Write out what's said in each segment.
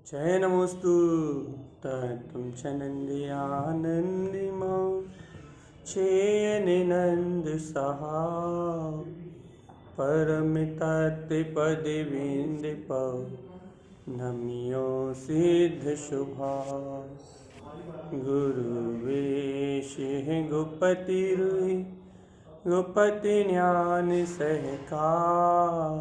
जय नमोस्तु तत्त्वं च नन्द्यानन्दिमां छेयनिनन्दसहा परमितत्त्वपदविन्दप नम्यो सिद्धशुभा गुरुवेशिः गोपतिरुहि गोपतिज्ञान सहकार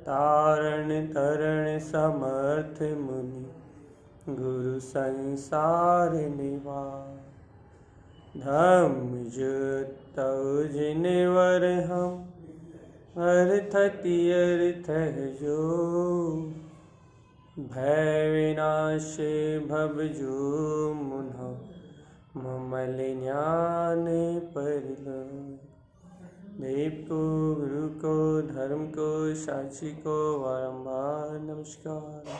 तारण तरण समर्थ मुनि गुरु संसार निवार धम्म जुतौ जिनवर हम अर्थति अर्थ जो भय विनाश भव जो मुनौ ममल ज्ञान परिलो देव को गुरु को धर्म को साक्षी को बारंबार नमस्कार।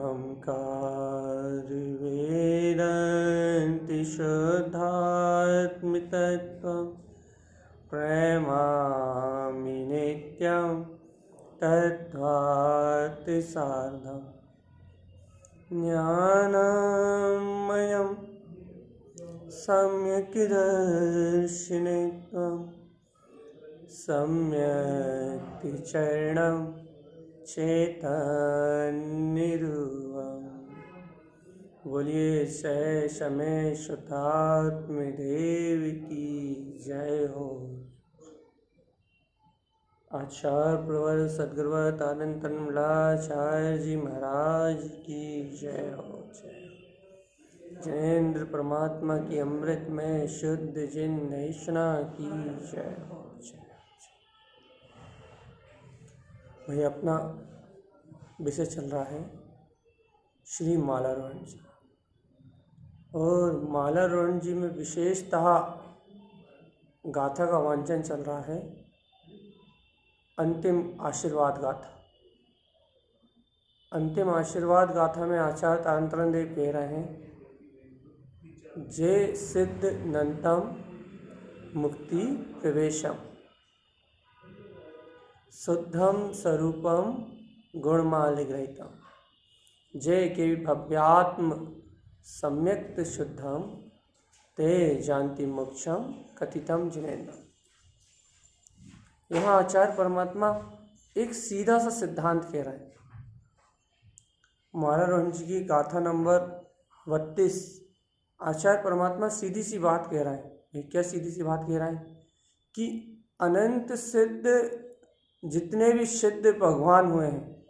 ओंकार वेदांति शुद्धात्म तत्त्वं प्रेमामि नित्यं तद्वात् सार्धं ज्ञानमयं सम्यक् दर्शिनं सम्यक् चरणं चैतन्यरूपं बोलिए जय समय शुद्धात्म देव की जय हो। आचार्य प्रवर सद्गुरुवत आनंद तन्मलाचार्य जी महाराज की जय हो। जय जयेंद्र परमात्मा की अमृत में शुद्ध जिन नैष्णा की जय हो। जय वही अपना विषय चल रहा है श्री मालारोहण जी, और मालारोहण जी में विशेषतः गाथा का वांचन चल रहा है अंतिम आशीर्वाद गाथा। अंतिम आशीर्वाद गाथा में आचार्य तारतरन देव कह रहे हैं जे सिद्ध नंतम मुक्ति प्रवेशम शुद्धम स्वरूपम गुणमालिग्रहितम जय के भव्यात्म सम्यक्त शुद्धम ते जानति मोक्षम कथितम जिनेन्द्र। यहाँ आचार्य परमात्मा एक सीधा सा सिद्धांत कह रहा है। मालारोहण जी की गाथा नंबर 32 आचार्य परमात्मा सीधी सी बात कह रहा है। ये क्या सीधी सी बात कह रहा है कि अनंत सिद्ध जितने भी सिद्ध भगवान हुए हैं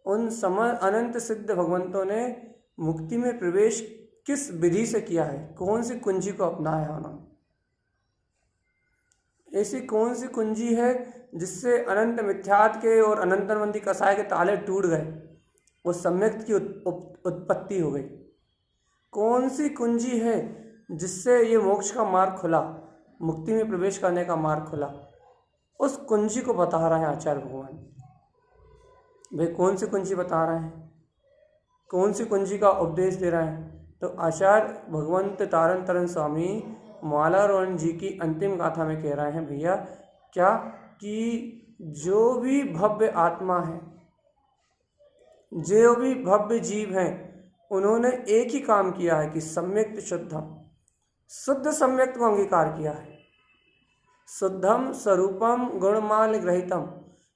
उन अनंत सिद्ध भगवंतों ने मुक्ति में प्रवेश किस विधि से किया है, कौन सी कुंजी को अपनाया उन्होंने। ऐसी कौन सी कुंजी है जिससे अनंत मिथ्यात के और अनंतवंती कसाय के ताले टूट गए, वो सम्यक्त की उत्पत्ति हो गई। कौन सी कुंजी है जिससे ये मोक्ष का मार्ग खुला, मुक्ति में प्रवेश करने का मार्ग खुला, उस कुंजी को बता रहा है आचार्य भगवान। भाई कौन सी कुंजी बता रहे हैं, कौन सी कुंजी का उपदेश दे रहे हैं? तो आचार्य भगवंत तारतरन स्वामी मालारोहण जी की अंतिम गाथा में कह रहे हैं भैया क्या कि जो भी भव्य आत्मा है, जो भी भव्य जीव हैं, उन्होंने एक ही काम किया है कि सम्यक्त शुद्धम, शुद्ध सम्यक्त को अंगीकार किया है। शुद्धम स्वरूपम गुणमाल ग्रहितम,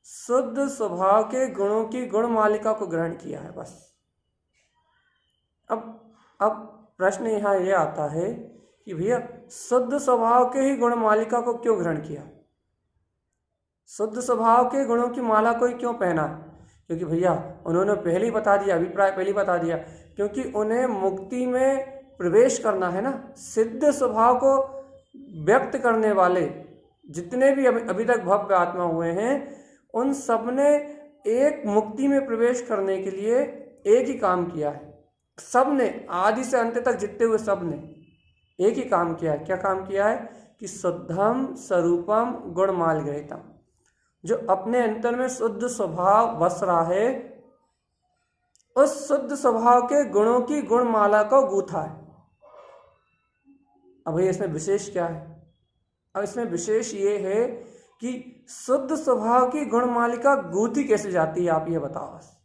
शुद्ध स्वभाव के गुणों की गुणमालिका को ग्रहण किया है बस। अब प्रश्न यहाँ ये आता है कि भैया शुद्ध स्वभाव के ही गुणमालिका को क्यों ग्रहण किया, शुद्ध स्वभाव के गुणों की माला को ही क्यों पहना? क्योंकि भैया उन्होंने पहले ही बता दिया, अभिप्राय पहले ही बता दिया, क्योंकि उन्हें मुक्ति में प्रवेश करना है ना। सिद्ध स्वभाव को व्यक्त करने वाले जितने भी अभी तक भव्य आत्मा हुए हैं, उन सब ने एक मुक्ति में प्रवेश करने के लिए एक ही काम किया है। सब ने आदि से अंत तक जितने हुए सब ने एक ही काम किया है। क्या काम किया है कि शुद्धम स्वरूपम गुणमालिग्रहितम, जो अपने अंतर में शुद्ध स्वभाव बस रहा है, उस शुद्ध स्वभाव के गुणों की गुणमाला को गूथा है। अब भैया इसमें विशेष क्या है? अब इसमें विशेष ये है कि शुद्ध स्वभाव की गुणमालिका गूंथी कैसे जाती है, आप ये बताओ। बस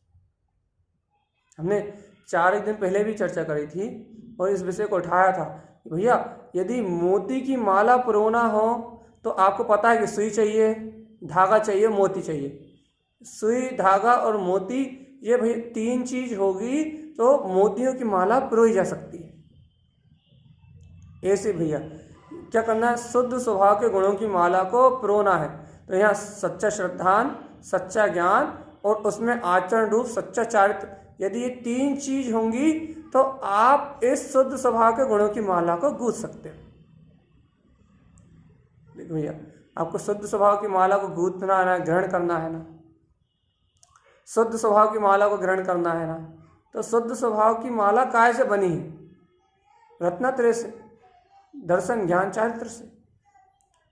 हमने 4 दिन पहले भी चर्चा करी थी और इस विषय को उठाया था। भैया यदि मोती की माला पुरोना हो तो आपको पता है कि सुई चाहिए, धागा चाहिए, मोती चाहिए। सुई, धागा और मोती, ये भैया 3 चीज होगी तो मोतियों की माला पिरोई जा सकती है। ऐसे भैया क्या करना है, शुद्ध स्वभाव के गुणों की माला को पिरोना है। तो यहाँ सच्चा श्रद्धान, सच्चा ज्ञान और उसमें आचरण रूप सच्चा चारित्र, यदि ये 3 चीज होंगी तो आप इस शुद्ध स्वभाव के गुणों की माला को गूंथ सकते हो। देखो भैया, आपको शुद्ध स्वभाव की माला को गूंथना है ना, ग्रहण करना है ना, शुद्ध स्वभाव की माला को ग्रहण करना है ना, तो शुद्ध स्वभाव की माला काय से बनी है? रत्नत्रय से, दर्शन ज्ञान चारित्र से।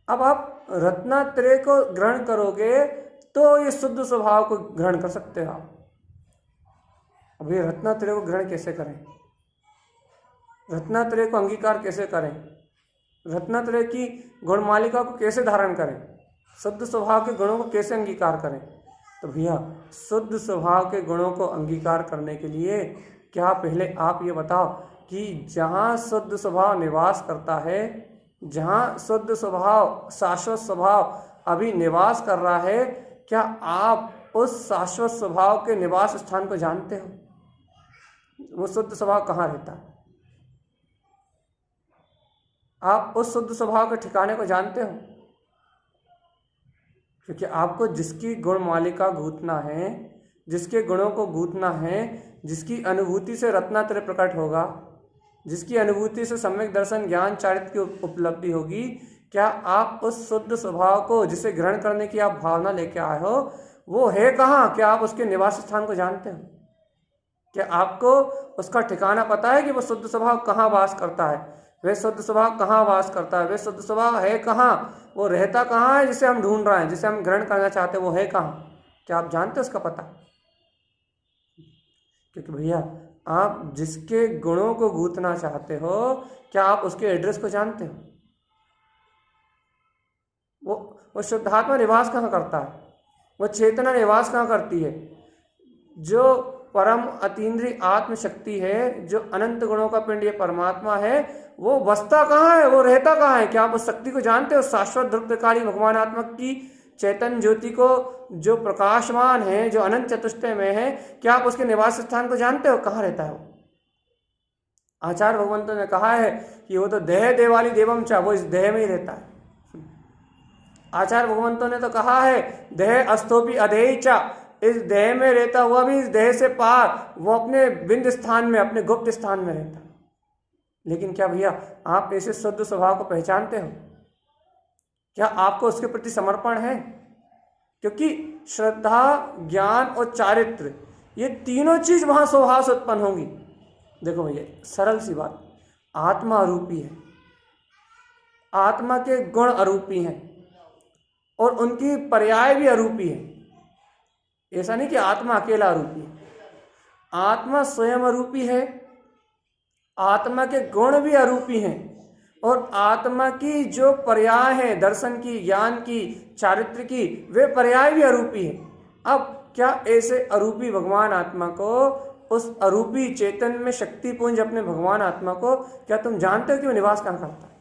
अब आप रत्नत्रय को ग्रहण करोगे तो ये शुद्ध स्वभाव को ग्रहण कर सकते हो आप। अब ये रत्नत्रय को ग्रहण कैसे करें, रत्नत्रय को अंगीकार कैसे करें, रत्नत्रय की गुणमालिका को कैसे धारण करें, शुद्ध स्वभाव के गुणों को कैसे अंगीकार करें? तो भैया शुद्ध स्वभाव के गुणों को अंगीकार करने के लिए क्या पहले आप ये बताओ कि जहाँ शुद्ध स्वभाव निवास करता है, जहाँ शुद्ध स्वभाव, शाश्वत स्वभाव अभी निवास कर रहा है, क्या आप उस शाश्वत स्वभाव के निवास स्थान को जानते हो? वो शुद्ध स्वभाव कहाँ रहता है? आप उस शुद्ध स्वभाव के ठिकाने को जानते हो? क्योंकि आपको जिसकी गुण मालिका गूंथना है, जिसके गुणों को गूंथना है, जिसकी अनुभूति से रत्नात्रय प्रकट होगा, जिसकी अनुभूति से सम्यक दर्शन ज्ञान चारित्र की उपलब्धि होगी, क्या आप उस शुद्ध स्वभाव को जिसे ग्रहण करने की आप भावना लेके आए हो, वो है कहाँ? क्या आप उसके निवास स्थान को जानते हो? क्या आपको उसका ठिकाना पता है कि वो शुद्ध स्वभाव कहाँ वास करता है? वह शुद्ध स्वभाव कहाँ वास करता है? वह शुद्ध स्वभाव है कहाँ? वो रहता कहाँ है जिसे हम ढूंढ रहे हैं, जिसे हम ग्रहण करना चाहते हैं, वो है कहाँ? क्या आप जानते हो उसका पता? क्योंकि भैया आप जिसके गुणों को गूंथना चाहते हो, क्या आप उसके एड्रेस को जानते हो? वो शुद्धात्मा निवास कहाँ करता है? वो चेतना निवास कहाँ करती है? जो परम अतीन्द्रिय आत्म शक्ति है, जो अनंत गुणों का पिंड ये परमात्मा है, वो बसता कहाँ है, वो रहता कहाँ है? क्या आप उस शक्ति को जानते हो? शाश्वत ध्रुवकाली भगवान आत्मक की चैतन्य ज्योति को, जो प्रकाशमान है, जो अनंत चतुष्टय में है, क्या आप उसके निवास स्थान को जानते हो? कहाँ रहता है वो? आचार्य भगवंतों ने कहा है कि वो तो देह देवाली देवम चा, वो इस देह में ही रहता है। आचार्य भगवंतों ने तो कहा है देह अस्थोपी अधेय चा, इस देह में रहता हुआ भी इस देह से पार वो अपने बिंद स्थान में, अपने गुप्त स्थान में रहता है। लेकिन क्या भैया आप ऐसे शुद्ध स्वभाव को पहचानते हो? क्या आपको उसके प्रति समर्पण है? क्योंकि श्रद्धा, ज्ञान और चारित्र, ये तीनों चीज वहां स्वभाव से उत्पन्न होंगी। देखो भैया सरल सी बात, आत्मा अरूपी है, आत्मा के गुण अरूपी हैं और उनकी पर्याय भी अरूपी है। ऐसा नहीं कि आत्मा अकेला अरूपी है, आत्मा स्वयं अरूपी है, आत्मा के गुण भी अरूपी हैं और आत्मा की जो पर्याय है, दर्शन की, ज्ञान की, चारित्र की, वे पर्याय भी अरूपी है। अब क्या ऐसे अरूपी भगवान आत्मा को, उस अरूपी चेतन में शक्तिपुंज अपने भगवान आत्मा को, क्या तुम जानते हो कि वो निवास कहाँ करता है?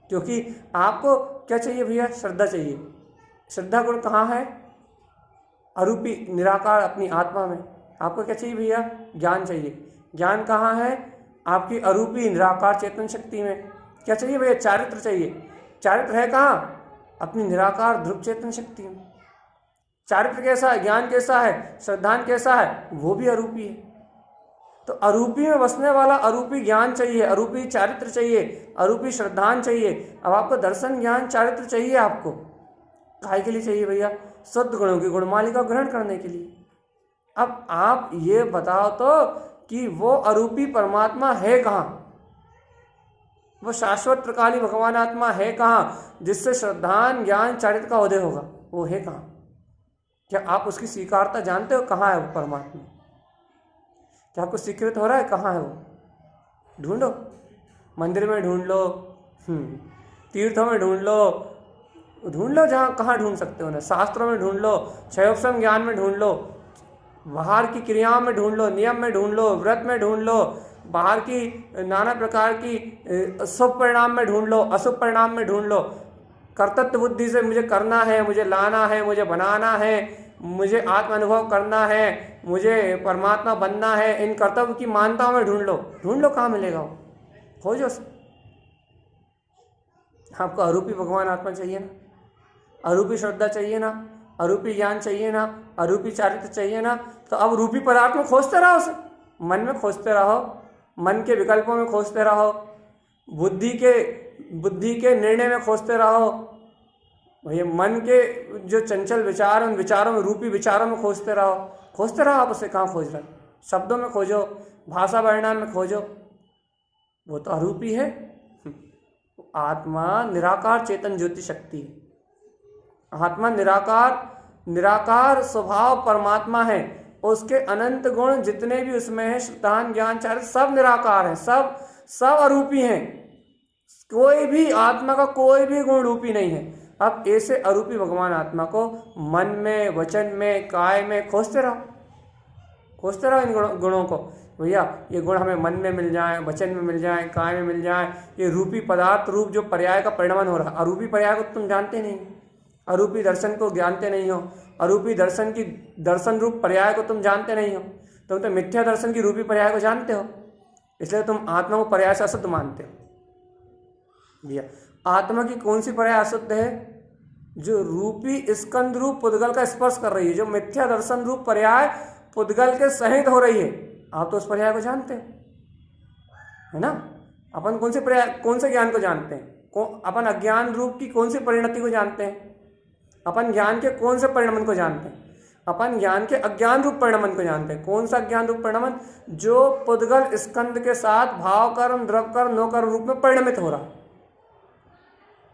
क्योंकि आपको क्या चाहिए भैया? श्रद्धा चाहिए। श्रद्धा गुण कहाँ है? अरूपी निराकार अपनी आत्मा में। आपको क्या चाहिए भैया? ज्ञान चाहिए। ज्ञान कहाँ है? आपकी अरूपी निराकार चेतन शक्ति में। क्या चाहिए भैया? चारित्र चाहिए। चारित्र है कहाँ? अपनी निराकार ध्रुव चेतन शक्ति में। चारित्र कैसा है? ज्ञान कैसा है? श्रद्धान कैसा है? वो भी अरूपी है। तो अरूपी में बसने वाला अरूपी ज्ञान चाहिए, अरूपी चारित्र चाहिए, अरूपी श्रद्धान चाहिए। अब आपको दर्शन ज्ञान चारित्र चाहिए। आपको काहे के लिए चाहिए भैया? शुद्ध गुणों की गुणमालिका ग्रहण करने के लिए। अब आप ये बताओ तो कि वो अरूपी परमात्मा है कहाँ? वो शाश्वत त्रिकाली भगवान आत्मा है कहाँ जिससे श्रद्धान ज्ञान चारित्र का उदय होगा? वो है कहाँ? क्या आप उसकी स्वीकारता जानते हो? कहाँ है वो परमात्मा? क्या आपको स्वीकृत हो रहा है? कहाँ है वो? ढूंढो, मंदिर में ढूंढ लो, तीर्थों में ढूंढ लो जहाँ कहाँ ढूंढ सकते हो ना, शास्त्रों में ढूंढ लो, क्षयोपम ज्ञान में ढूंढ लो, बाहर की क्रियाओं में ढूंढ लो, नियम में ढूंढ लो, व्रत में ढूंढ लो, बाहर की नाना प्रकार की शुभ परिणाम में ढूंढ लो, अशुभ परिणाम में ढूंढ लो। कर्तव्य बुद्धि से मुझे करना है, मुझे लाना है, मुझे बनाना है, मुझे आत्म अनुभव करना है, मुझे परमात्मा बनना है, इन कर्तव्य की मानताओं में ढूंढ लो कहाँ मिलेगा वो, खोजो। आपको अरूपी भगवान आत्मा चाहिए ना, अरूपी श्रद्धा चाहिए ना, अरूपी ज्ञान चाहिए ना, अरूपी चारित्र चाहिए ना, तो अब रूपी पदार्थ में खोजते रहो उसे, मन में खोजते रहो, मन के विकल्पों में खोजते रहो, बुद्धि के निर्णय में खोजते रहो, भैया मन के जो चंचल विचार, उन विचारों में, रूपी विचारों में खोजते रहो आप उसे। कहाँ खोज रहे? शब्दों में खोजो, भाषा परिणाम में खोजो, वो तो अरूपी है। आत्मा निराकार चेतन ज्योति शक्ति है। आत्मा निराकार स्वभाव परमात्मा है। उसके अनंत गुण जितने भी उसमें हैं, श्रद्धान ज्ञान चारित्र, सब निराकार हैं, सब अरूपी हैं। कोई भी आत्मा का कोई भी गुण रूपी नहीं है। अब ऐसे अरूपी भगवान आत्मा को मन में, वचन में, काय में खोजते रहो इन गुणों को। भैया ये गुण हमें मन में मिल जाए, वचन में मिल जाए, काय में मिल जाए। ये रूपी पदार्थ रूप जो पर्याय का परिणमन हो रहा है, अरूपी पर्याय को तुम जानते नहीं, अरूपी दर्शन को जानते नहीं हो, अरूपी दर्शन की दर्शन रूप पर्याय को तुम जानते नहीं हो, तुम तो मिथ्या दर्शन की रूपी पर्याय को जानते हो, इसलिए तुम आत्मा को पर्याय से अशुद्ध मानते हो। भैया आत्मा की कौन सी पर्याय अशुद्ध है? जो रूपी स्कंद रूप पुद्गल का स्पर्श कर रही है, जो मिथ्या दर्शन रूप पर्याय पुद्गल के सहित हो रही है। आप तो उस पर्याय को जानते हो, है ना। अपन कौन से ज्ञान को जानते हैं? अपन अज्ञान रूप की कौन सी परिणति को जानते हैं? अपन ज्ञान के कौन से परिणमन को जानते हैं? अपन ज्ञान के अज्ञान रूप परिणमन को जानते हैं। कौन सा अज्ञान रूप परिणमन? जो पुद्गल स्कंद के साथ भाव कर्म, द्रव कर्म, नो कर्म रूप में परिणमित हो रहा है।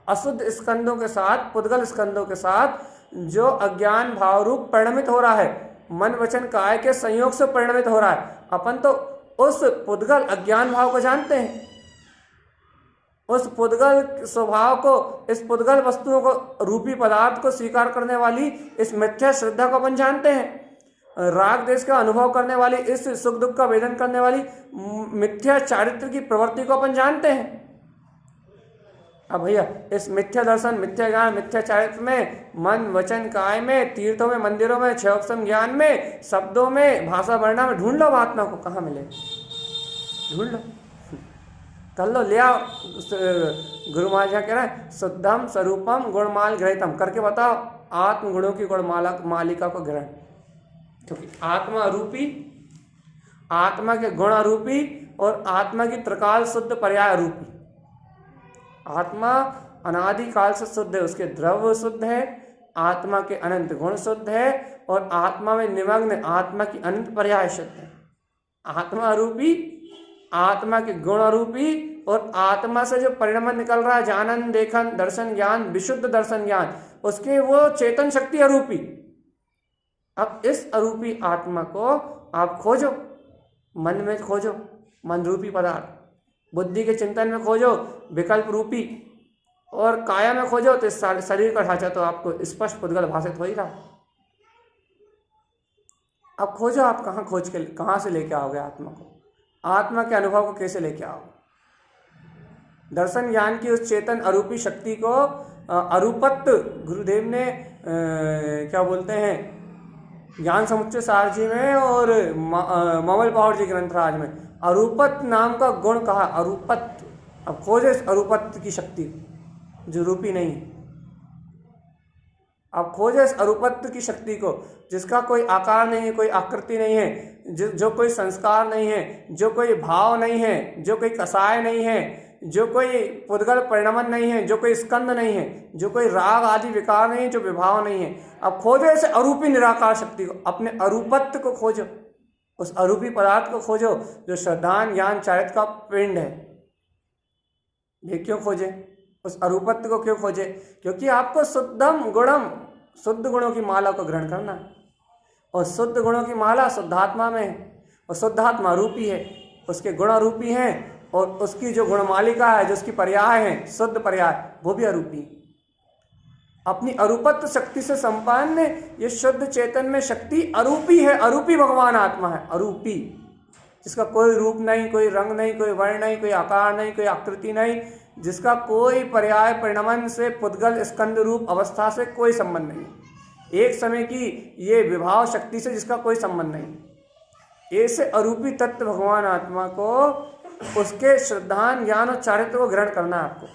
अशुद्ध स्कंदों के साथ, पुद्गल स्कंदों के साथ जो अज्ञान भाव रूप परिणमित हो रहा है, मन वचन काय के संयोग से परिणमित हो रहा है। अपन तो उस पुद्गल अज्ञान भाव को जानते हैं, उस पुद्गल स्वभाव को, इस पुद्गल वस्तुओं को, रूपी पदार्थ को स्वीकार करने वाली इस मिथ्या श्रद्धा को अपन जानते हैं। राग देश का अनुभव करने वाली, इस सुख दुख का वेदन करने वाली मिथ्या चारित्र की प्रवृत्ति को अपन जानते हैं। अब भैया इस मिथ्या दर्शन, मिथ्या ज्ञान, मिथ्या चारित्र में, मन वचन काय में, तीर्थों में, मंदिरों में, क्षयोपम ज्ञान में, शब्दों में, भाषा वर्णा में ढूंढ लो आत्मा को, कहाँ मिले? ढूंढ लो, कर लो, ले आओ। गुरु महाराज कह रहे हैं शुद्धम स्वरूपम गुणमाल ग्रहितम, करके बताओ आत्म गुणों की गुणमाला मालिका को ग्रहण। क्योंकि आत्मा अरूपी, आत्मा के गुण अरूपी और आत्मा की त्रिकाल शुद्ध पर्याय अरूपी। आत्मा अनादि काल से शुद्ध है, उसके द्रव्य शुद्ध है, आत्मा के अनंत गुण शुद्ध है, और आत्मा में निमग्न आत्मा की अनंत पर्याय शुद्ध है। आत्मा अरूपी, आत्मा के गुण अरूपी, और आत्मा से जो परिणमन निकल रहा है, जानन, देखन, दर्शन ज्ञान, विशुद्ध दर्शन ज्ञान, उसके वो चेतन शक्ति अरूपी। अब इस अरूपी आत्मा को आप खोजो, मन में खोजो, मन रूपी पदार्थ, बुद्धि के चिंतन में खोजो विकल्प रूपी, और काया में खोजो तो शरीर का ढांचा तो आपको स्पष्ट पुद्गल भाषित हो ही रहा। अब खोजो, आप कहाँ से लेके आओगे आत्मा को? आत्मा के अनुभव को कैसे लेके आओगे? दर्शन ज्ञान की उस चेतन अरूपी शक्ति को अरूपत्व गुरुदेव ने क्या बोलते हैं, ज्ञान समुच्चय सार जी में और ममल पहाड़ जी ग्रंथराज में अरूपत्व नाम का गुण कहा, अरूपत्व। अब खोजे इस अरूपत्व की शक्ति जो रूपी नहीं है। अब खोजे इस अरूपत्व की शक्ति को, जिसका कोई आकार नहीं है, कोई आकृति नहीं है, जो कोई संस्कार नहीं है, जो कोई भाव नहीं है, जो कोई कसाय नहीं है, जो कोई पुद्गल परिणमन नहीं है, जो कोई स्कंद नहीं है, जो कोई राग आदि विकार नहीं है, जो विभाव नहीं है। अब खोजो ऐसे अरूपी निराकार शक्ति को, अपने अरूपत्व को खोजो, उस अरूपी पदार्थ को खोजो जो श्रद्धान ज्ञान चारित्र का पिंड है। ये क्यों खोजे? उस अरूपत्व को क्यों खोजे? क्योंकि आपको शुद्धम गुणम, शुद्ध गुणों की माला को ग्रहण करना है, और शुद्ध गुणों की माला शुद्धात्मा में है, और शुद्धात्मा रूपी है, उसके गुण रूपी हैं, और उसकी जो गुणमालिका है, जो उसकी पर्याय है, शुद्ध पर्याय, वो भी अरूपी। अपनी अरूपत्व शक्ति से संपन्न ये शुद्ध चेतन में शक्ति अरूपी है, अरूपी भगवान आत्मा है, अरूपी, जिसका कोई रूप नहीं, कोई रंग नहीं, कोई वर्ण नहीं, कोई आकार नहीं, कोई आकृति नहीं, जिसका कोई पर्याय परिणमन से, पुद्गल स्कंद रूप अवस्था से कोई संबंध नहीं, एक समय की ये विभाव शक्ति से जिसका कोई संबंध नहीं। ऐसे अरूपी तत्व भगवान आत्मा को, उसके श्रद्धान, ज्ञान और चारित्र को ग्रहण करना है आपको।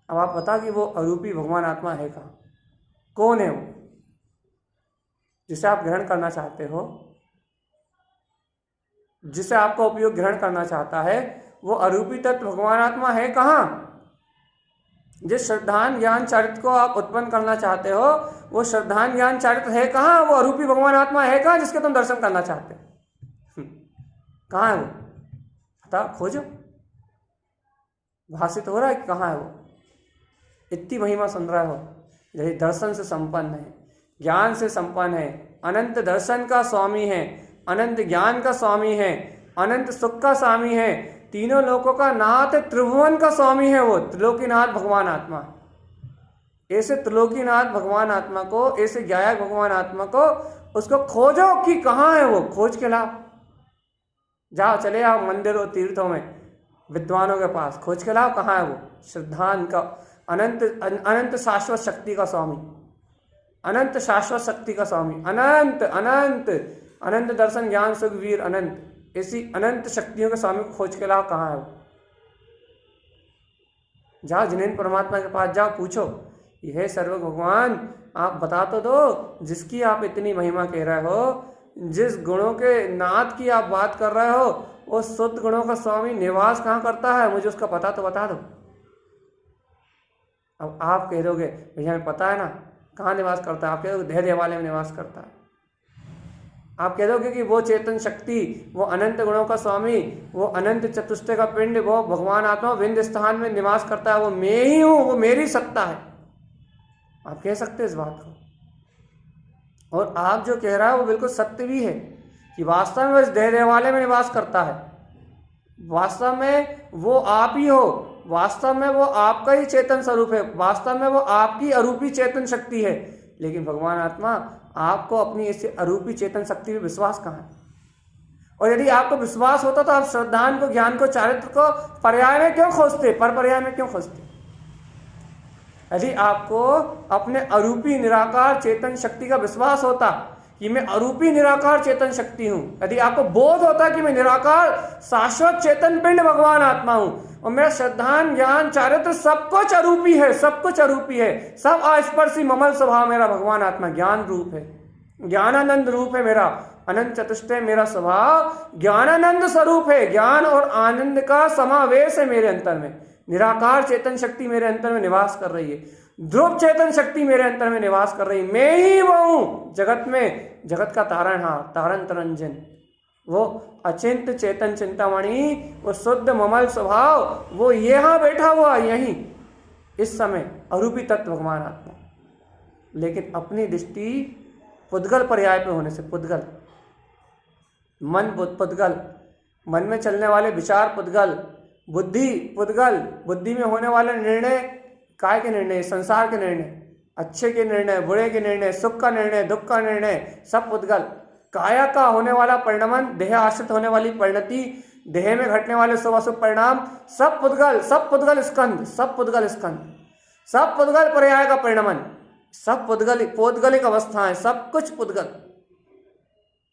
अब आप बता कि वो अरूपी भगवान आत्मा है कहाँ, कौन है वो जिसे आप ग्रहण करना चाहते हो, जिसे आपका उपयोग ग्रहण करना चाहता है, वो अरूपी तत्व भगवान आत्मा है कहाँ? जिस श्रद्धान ज्ञान चारित्र को आप उत्पन्न करना चाहते हो, वो श्रद्धान ज्ञान चारित्र है कहाँ? वो अरूपी भगवान आत्मा है कहाँ जिसके तुम दर्शन करना चाहते हो? कहाँ है वो? बता, खोजो। भाषित हो रहा है कि कहाँ है वो? इतनी महिमा सुन रहे हो, यही दर्शन से संपन्न है, ज्ञान से संपन्न है, अनंत दर्शन का स्वामी है, अनंत ज्ञान का स्वामी है, अनंत सुख का स्वामी है, तीनों लोकों का नाथ, त्रिभुवन का स्वामी है, वो त्रिलोकीनाथ भगवान आत्मा। ऐसे त्रिलोकीनाथ भगवान आत्मा को, ऐसे ज्ञायक भगवान आत्मा को, उसको खोजो कि कहाँ है वो, खोज के लाओ। जाओ, चले आओ मंदिरों तीर्थों में, विद्वानों के पास खोज के लाओ कहाँ है वो। श्रद्धान का अनंत शाश्वत शक्ति का स्वामी, अनंत शाश्वत शक्ति का स्वामी, अनंत अनंत अनंत दर्शन ज्ञान सुख वीर अनंत, ऐसी अनंत शक्तियों के स्वामी को खोज के लाओ कहाँ है वो। जाओ जिनेन्द्र परमात्मा के पास जाओ, पूछो, यह सर्व भगवान आप बता तो दो, जिसकी आप इतनी महिमा कह रहे हो, जिस गुणों के नाथ की आप बात कर रहे हो, वो शुद्ध गुणों का स्वामी निवास कहाँ करता है, मुझे उसका पता तो बता दो। अब आप कह दोगे भैया हमें पता है ना कहाँ निवास करता है, आप कह दोगे देह देवालय में निवास करता है। आप कह दोगे कि वो चेतन शक्ति, वो अनंत गुणों का स्वामी, वो अनंत चतुष्टय का पिंड, वो भगवान आत्मा विंध्य स्थान में निवास करता है, वो मैं ही हूँ, वो मेरी सत्ता है। आप कह सकते हैं इस बात को, और आप जो कह रहा है वो बिल्कुल सत्य भी है कि वास्तव में वो इस देह देवालय में निवास करता है, वास्तव में वो आप ही हो, वास्तव में वो आपका ही चेतन स्वरूप है, वास्तव में वो आपकी अरूपी चेतन शक्ति है। लेकिन भगवान आत्मा, आपको अपनी इस अरूपी चेतन शक्ति पे विश्वास कहाँ है? और यदि आपको विश्वास होता तो आप श्रद्धान को, ज्ञान को, चारित्र को पर्याय में क्यों खोजते, पर पर्याय में क्यों खोजते? यदि आपको अपने अरूपी निराकार चेतन शक्ति का विश्वास होता कि मैं अरूपी निराकार चेतन शक्ति हूं, यदि आपको बोध होता कि मैं निराकार शाश्वत चेतन पिंड भगवान आत्मा हूं, और मेरा श्रद्धान ज्ञान चारित्र सब कुछ अरूपी है, सब कुछ अरूपी है, सब अस्पर्शी ममल स्वभाव मेरा भगवान आत्मा ज्ञान रूप है, ज्ञानानंद रूप है मेरा, अनंत चतुष्टय मेरा स्वभाव ज्ञानानंद स्वरूप है, ज्ञान और आनंद का समावेश है मेरे अंतर में, निराकार चेतन शक्ति मेरे अंतर में निवास कर रही है, ध्रुव चेतन शक्ति मेरे अंतर में निवास कर रही है, मैं ही वो हूं जगत में, जगत का तारणहार, तारण तरंजन, वो अचिंत चेतन चिंतामणि, वो शुद्ध ममल स्वभाव, वो यहाँ बैठा हुआ, यहीं इस समय अरूपी तत्व भगवान आत्मा। लेकिन अपनी दृष्टि पुद्गल पर्याय पे होने से, पुद्गल मन, पुद्गल मन में चलने वाले विचार पुद्गल, बुद्धि पुद्गल, बुद्धि में होने वाले निर्णय काय के निर्णय, संसार के निर्णय, अच्छे के निर्णय, बुरे के निर्णय, सुख का निर्णय, दुख का निर्णय, सब पुद्गल। काया का होने वाला परिणमन, देह आश्रित होने वाली परिणति, देह में घटने वाले शुभ अशुभ परिणाम, सब पुद्गल, सब पुद्गल स्कंद, सब पुद्गल स्कंद, सब पुद्गल पर्याय का परिणमन, सब पुद्गल, पौद्गलिक अवस्थाएं, सब कुछ पुद्गल।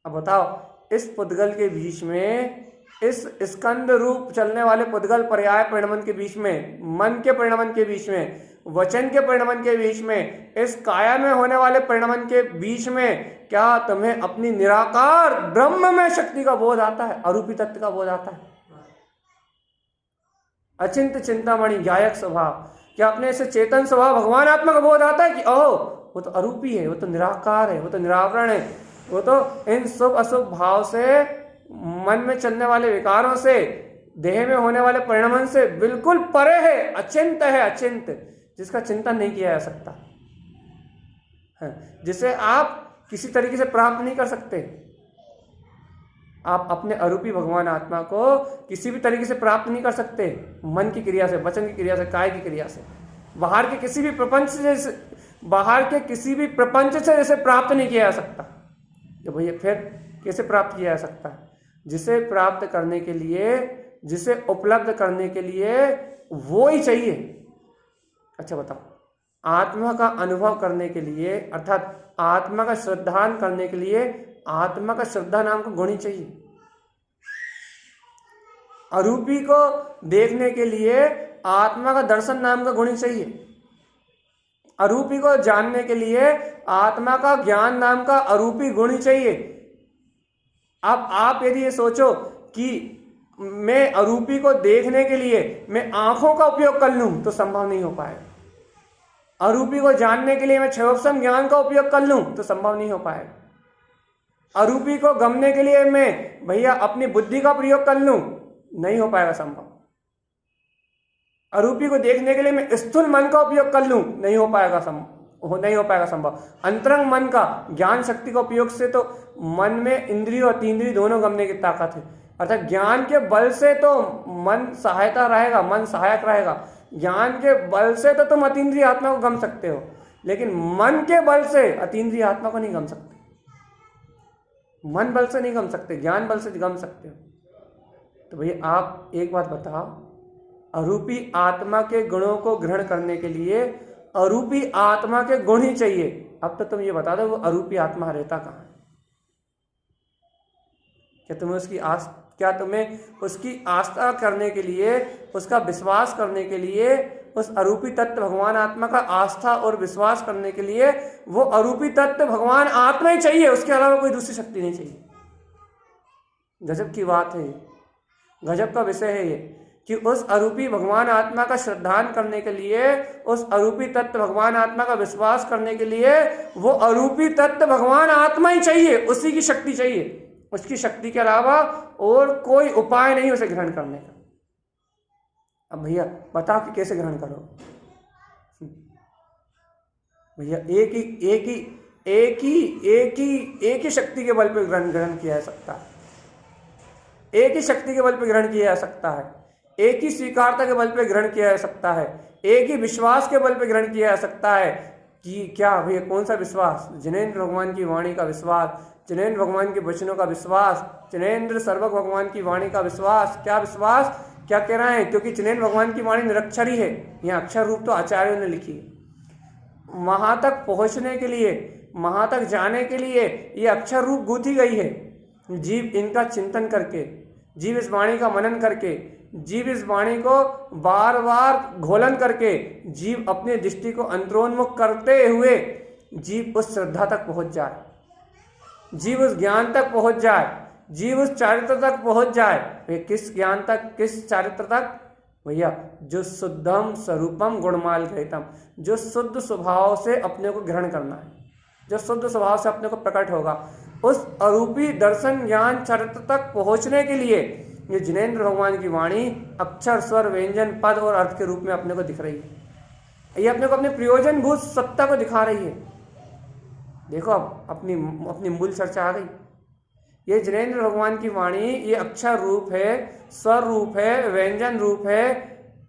अब बताओ, इस पुद्गल के बीच में, इस स्कंद रूप चलने वाले पुद्गल पर्याय परिणमन के बीच में, मन के परिणमन के बीच में, वचन के परिणमन के बीच में, इस काया में होने वाले परिणमन के बीच में, क्या तुम्हें अपनी निराकार ब्रह्म में शक्ति का बोध आता है, अरूपी तत्व का बोध आता है? अचिंत चिंतामणि ज्ञायक स्वभाव, क्या अपने ऐसे चेतन स्वभाव भगवान आत्मा का बोध आता है कि ओह वो तो अरूपी है, वो तो निराकार है, वो तो निरावरण है, वो तो इन शुभ अशुभ भाव से, मन में चलने वाले विकारों से, देह में होने वाले परिणमन से बिल्कुल परे है, अचिंत है, अचिंत, जिसका चिंतन नहीं किया जा सकता, जिसे आप किसी तरीके से प्राप्त नहीं कर सकते। आप अपने अरूपी भगवान आत्मा को किसी भी तरीके से प्राप्त नहीं कर सकते, मन की क्रिया से, वचन की क्रिया से, काय की क्रिया से, बाहर के किसी भी प्रपंच से जैसे प्राप्त नहीं किया जा सकता। तो भैया फिर कैसे प्राप्त किया जा सकता है? जिसे प्राप्त करने के लिए, जिसे उपलब्ध करने के लिए वो ही चाहिए। अच्छा बताओ, आत्मा का अनुभव करने के लिए, अर्थात आत्मा का श्रद्धान करने के लिए आत्मा का श्रद्धा नाम का गुण ही चाहिए। अरूपी को देखने के लिए आत्मा का दर्शन नाम का गुण ही चाहिए। अरूपी को जानने के लिए आत्मा का ज्ञान नाम का अरूपी गुण ही चाहिए। अब आप यदि ये सोचो कि मैं अरूपी को देखने के लिए मैं आंखों का उपयोग कर लूं तो संभव नहीं हो पाएगा। अरूपी को जानने के लिए मैं क्षयोपम ज्ञान का उपयोग कर लूं तो संभव नहीं हो पाएगा। अरूपी को गमने के लिए मैं भैया अपनी बुद्धि का प्रयोग कर लूं, नहीं हो पाएगा संभव। अरूपी को देखने के लिए मैं स्थूल मन का उपयोग कर लूं, नहीं हो पाएगा संभव। अंतरंग मन का, ज्ञान शक्ति का उपयोग से तो मन में इंद्रिय और तीन्द्रिय दोनों गमने की ताकत है। अर्थात ज्ञान के बल से तो मन सहायक रहेगा। ज्ञान के बल से तो तुम अतीन्द्रिय आत्मा को गम सकते हो, लेकिन मन के बल से अतीन्द्रिय आत्मा को नहीं गम सकते। मन बल से नहीं गम सकते, ज्ञान बल से गम सकते हो। तो भैया आप एक बात बताओ, अरूपी आत्मा के गुणों को ग्रहण करने के लिए अरूपी आत्मा के गुण ही चाहिए। अब तो तुम ये बता दो वो अरूपी आत्मा रहता कहाँ है? क्या तुम्हें उसकी आस्था करने के लिए, उसका विश्वास करने के लिए, उस अरूपी तत्व भगवान आत्मा का आस्था और विश्वास करने के लिए वो अरूपी तत्व भगवान आत्मा ही चाहिए, उसके अलावा कोई दूसरी शक्ति नहीं चाहिए। गजब की बात है, गजब का विषय है ये कि उस अरूपी भगवान आत्मा का श्रद्धान करने के लिए, उस अरूपी तत्व भगवान आत्मा का विश्वास करने के लिए वो अरूपी तत्व भगवान आत्मा ही चाहिए, उसी की शक्ति चाहिए। उसकी शक्ति के अलावा और कोई उपाय नहीं उसे ग्रहण करने का। अब भैया बताओ कि कैसे ग्रहण करो? भैया एक ही शक्ति के बल पर ग्रहण किया जा सकता है। एक ही शक्ति के बल पर ग्रहण किया जा सकता है। एक ही स्वीकारता के बल पर ग्रहण किया जा सकता है। एक ही विश्वास के बल पर ग्रहण किया जा सकता है। कि क्या भैया, कौन सा विश्वास? जिनेंद्र भगवान की वाणी का विश्वास, जिनेंद्र भगवान के वचनों का विश्वास, जिनेंद्र सर्वक भगवान की वाणी का विश्वास। क्या विश्वास? क्या कह रहे हैं? क्योंकि जिनेंद्र भगवान की वाणी निरक्षरी है, यहाँ अक्षर रूप तो आचार्यों ने लिखी है। वहां तक पहुंचने के लिए, वहां तक जाने के लिए ये अक्षर रूप गूंथी गई है। जीव इनका चिंतन करके, जीव इस वाणी का मनन करके, जीव इस वाणी को बार बार घोलन करके, जीव अपनी दृष्टि को अंतरोन्मुख करते हुए जीव उस श्रद्धा तक पहुंच जाए, जीव उस ज्ञान तक पहुंच जाए, जीव उस चारित्र तक पहुंच जाए। किस ज्ञान तक, किस चारित्र तक? भैया जो शुद्धम स्वरूपम गुणमाल गृहीतम, जो शुद्ध स्वभाव से अपने को ग्रहण करना है, जो शुद्ध स्वभाव से अपने को प्रकट होगा, उस अरूपी दर्शन ज्ञान चरित्र तक पहुंचने के लिए ये जिनेंद्र भगवान की वाणी अक्षर स्वर व्यंजन पद और अर्थ के रूप में अपने को दिख रही है। ये अपने को अपने प्रयोजन भूत सत्ता को दिखा रही है। देखो अब अपनी मूल चर्चा आ गई। ये जिनेंद्र भगवान की वाणी ये अक्षर रूप है, स्वर रूप है, व्यंजन रूप है,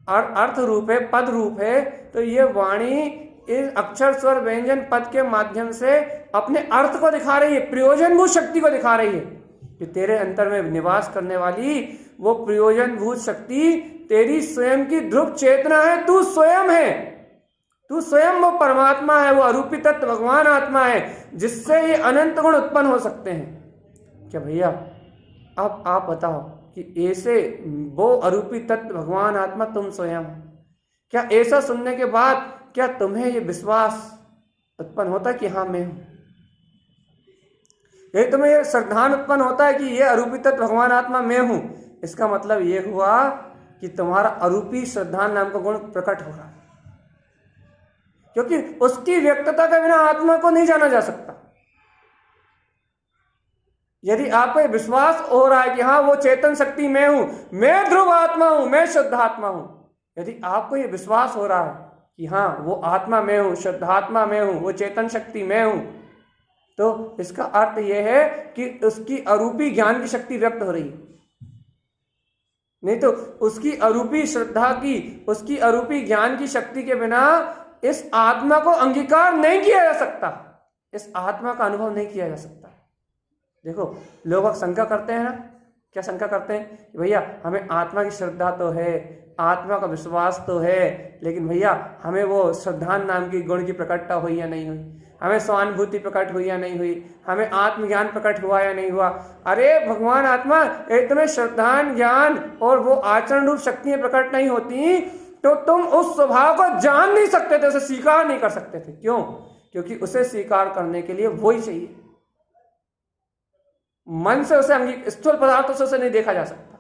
अर्थ रूप है, पद रूप है। तो ये वाणी इस अक्षर स्वर व्यंजन पद के माध्यम से अपने अर्थ को दिखा रही है, प्रयोजनभूत शक्ति को दिखा रही है कि तेरे अंतर में निवास करने वाली वो प्रयोजनभूत शक्ति तेरी स्वयं की ध्रुव चेतना है। तू स्वयं है, तू स्वयं वो परमात्मा है, वो अरूपी तत्व भगवान आत्मा है जिससे ये अनंत गुण उत्पन्न हो सकते हैं। क्या भैया अब आप बताओ कि ऐसे वो अरूपी तत्व भगवान आत्मा तुम स्वयं हो? क्या ऐसा सुनने के बाद क्या तुम्हें ये विश्वास उत्पन्न होता कि हाँ मैं हूं? यदि तुम्हें ये श्रद्धान उत्पन्न होता है कि ये अरूपी तत्व भगवान आत्मा मैं हूं, इसका मतलब ये हुआ कि तुम्हारा अरूपी श्रद्धान नाम का गुण प्रकट हो रहा है, क्योंकि उसकी व्यक्तता के बिना आत्मा को नहीं जाना जा सकता। यदि आपको ये विश्वास हो रहा है कि हाँ वो चेतन शक्ति मैं हूं, मैं ध्रुव आत्मा हूं, मैं शुद्ध आत्मा हूं, यदि आपको ये विश्वास हो रहा है कि हाँ वो आत्मा मैं हूं, शुद्धात्मा मैं हूं, वो चेतन शक्ति मैं हूं, तो इसका अर्थ यह है कि उसकी अरूपी ज्ञान की शक्ति व्यक्त हो रही है, नहीं तो उसकी अरूपी श्रद्धा की, उसकी अरूपी ज्ञान की शक्ति के बिना इस आत्मा को अंगीकार नहीं किया जा सकता, इस आत्मा का अनुभव नहीं किया जा सकता। देखो लोग अब शंका करते हैं ना, क्या शंका करते हैं कि भैया हमें आत्मा की श्रद्धा तो है, आत्मा का विश्वास तो है, लेकिन भैया हमें वो श्रद्धान नाम की गुण की प्रकटता हुई या नहीं हुई, हमें स्वानुभूति प्रकट हुई या नहीं हुई, हमें आत्मज्ञान प्रकट हुआ या नहीं हुआ। अरे भगवान आत्मा तुम्हें श्रद्धान ज्ञान और वो आचरण रूप शक्तियां प्रकट नहीं होती तो तुम उस स्वभाव को जान नहीं सकते थे, उसे स्वीकार नहीं कर सकते थे। क्यों? क्योंकि उसे स्वीकार करने के लिए वो ही चाहिए, मन से उसे स्थूल पदार्थों से उसे नहीं देखा जा सकता।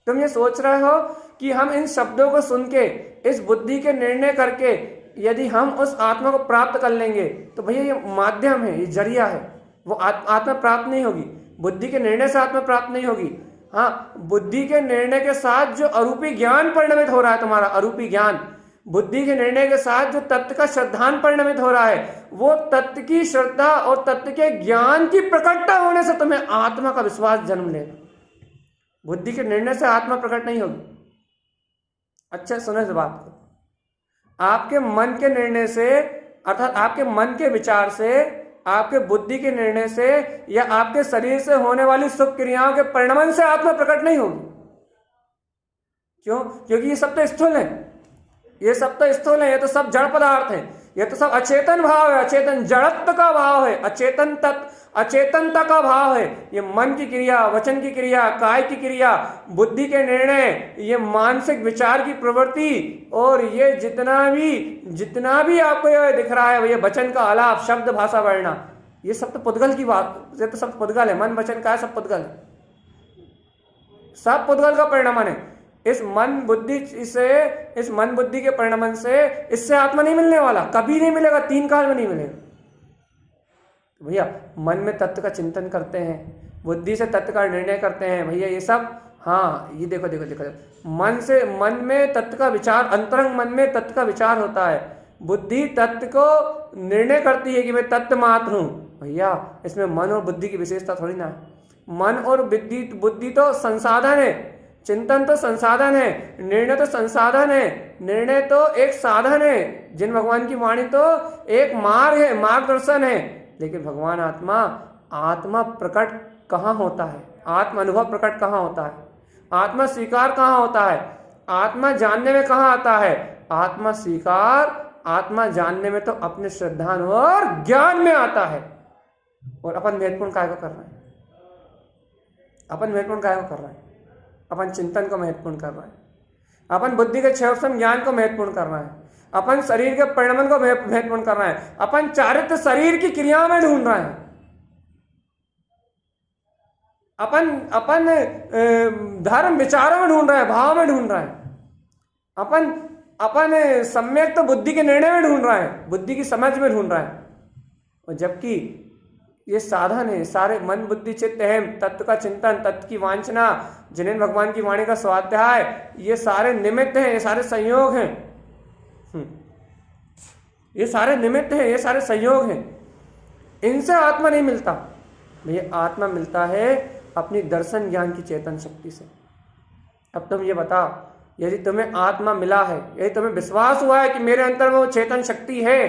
तुम ये सोच रहे हो कि हम इन शब्दों को सुन के, इस बुद्धि के निर्णय करके यदि हम उस आत्मा को प्राप्त कर लेंगे तो भैया ये माध्यम है, ये जरिया है, वो आत्मा प्राप्त नहीं होगी। बुद्धि के निर्णय से आत्मा प्राप्त नहीं होगी। हाँ, बुद्धि के निर्णय के साथ जो अरूपी ज्ञान परिणमित हो रहा है, तुम्हारा अरूपी ज्ञान, बुद्धि के निर्णय के साथ जो तत्व का श्रद्धान परिणमित हो रहा है, वो तत्व की श्रद्धा और तत्व के ज्ञान की प्रकटता होने से तुम्हें आत्मा का विश्वास जन्म लेगा। बुद्धि के निर्णय से आत्मा प्रकट नहीं होगी। अच्छा सुनो इस बात को, आपके मन के निर्णय से, अर्थात आपके मन के विचार से, आपके बुद्धि के निर्णय से या आपके शरीर से होने वाली शुभ क्रियाओं के परिणमन से आत्मा प्रकट नहीं होगी। क्यों? क्योंकि ये सब तो स्थूल है, ये सब तो स्थूल है, ये तो सब जड़ पदार्थ है, ये तो सब अचेतन भाव है, अचेतन जड़त्व का भाव है, अचेतन तत्व, अचेतनता का भाव है। ये मन की क्रिया, वचन की क्रिया, काय की क्रिया, बुद्धि के निर्णय, ये मानसिक विचार की प्रवृत्ति, और ये जितना भी आपको ये दिख रहा है, ये वचन का आलाप, शब्द, भाषा, वर्णा, ये सब तो पुद्गल की बात, ये तो सब पुद्गल है। मन वचन का सब पुद्गल है, सब पुद्गल का परिणाम है। इस मन बुद्धि के परिणाम से इससे आत्मा नहीं मिलने वाला, कभी नहीं मिलेगा, 3 काल में नहीं मिलेगा। भैया मन में तत्व का चिंतन करते हैं, बुद्धि से तत्व का निर्णय करते हैं, भैया ये सब, हाँ ये देखो मन में तत्व का विचार, अंतरंग मन में तत्व का विचार होता है, बुद्धि तत्व को निर्णय करती है कि मैं तत्व मात्र हूँ। भैया इसमें मन और बुद्धि की विशेषता थोड़ी ना है। मन और बुद्धि तो संसाधन है, चिंतन तो संसाधन है, निर्णय तो संसाधन है, निर्णय तो एक साधन है, जिन भगवान की वाणी तो एक मार्ग है, मार्गदर्शन है। लेकिन भगवान आत्मा प्रकट कहाँ होता है? आत्म अनुभव प्रकट कहाँ होता है? आत्मा स्वीकार कहाँ होता है? आत्मा जानने में कहाँ आता है? आत्मा स्वीकार, आत्मा जानने में तो अपने श्रद्धान और ज्ञान में आता है। और अपन महत्वपूर्ण काय को कर रहे हैं? अपन महत्वपूर्ण काय को कर रहे हैं? अपन चिंतन को महत्वपूर्ण कर रहे हैं, अपन बुद्धि के क्षयोत्सम ज्ञान को महत्वपूर्ण कर रहे हैं, अपन शरीर के परिणमन को महत्वपूर्ण कर रहे हैं, अपन चारित्र शरीर की क्रियाओं में ढूंढ रहे हैं, अपन धर्म विचारों में ढूंढ रहे हैं, भाव में ढूंढ रहे हैं, अपन सम्यक तो बुद्धि के निर्णय में ढूंढ रहे हैं, बुद्धि की समझ में ढूंढ रहे हैं। और जबकि ये साधन है, सारे मन बुद्धि चित्त है, तत्व का चिंतन, तत्व की वांछना, जिन्हें भगवान की वाणी का स्वाध्याय, ये सारे निमित्त हैं, ये सारे संयोग हैं, ये सारे निमित्त हैं, ये सारे संयोग हैं। इनसे आत्मा नहीं मिलता। ये आत्मा मिलता है अपनी दर्शन ज्ञान की चेतन शक्ति से। अब तुम ये बताओ, यदि तुम्हें आत्मा मिला है, यदि तुम्हें विश्वास हुआ है कि मेरे अंदर वो चेतन शक्ति है,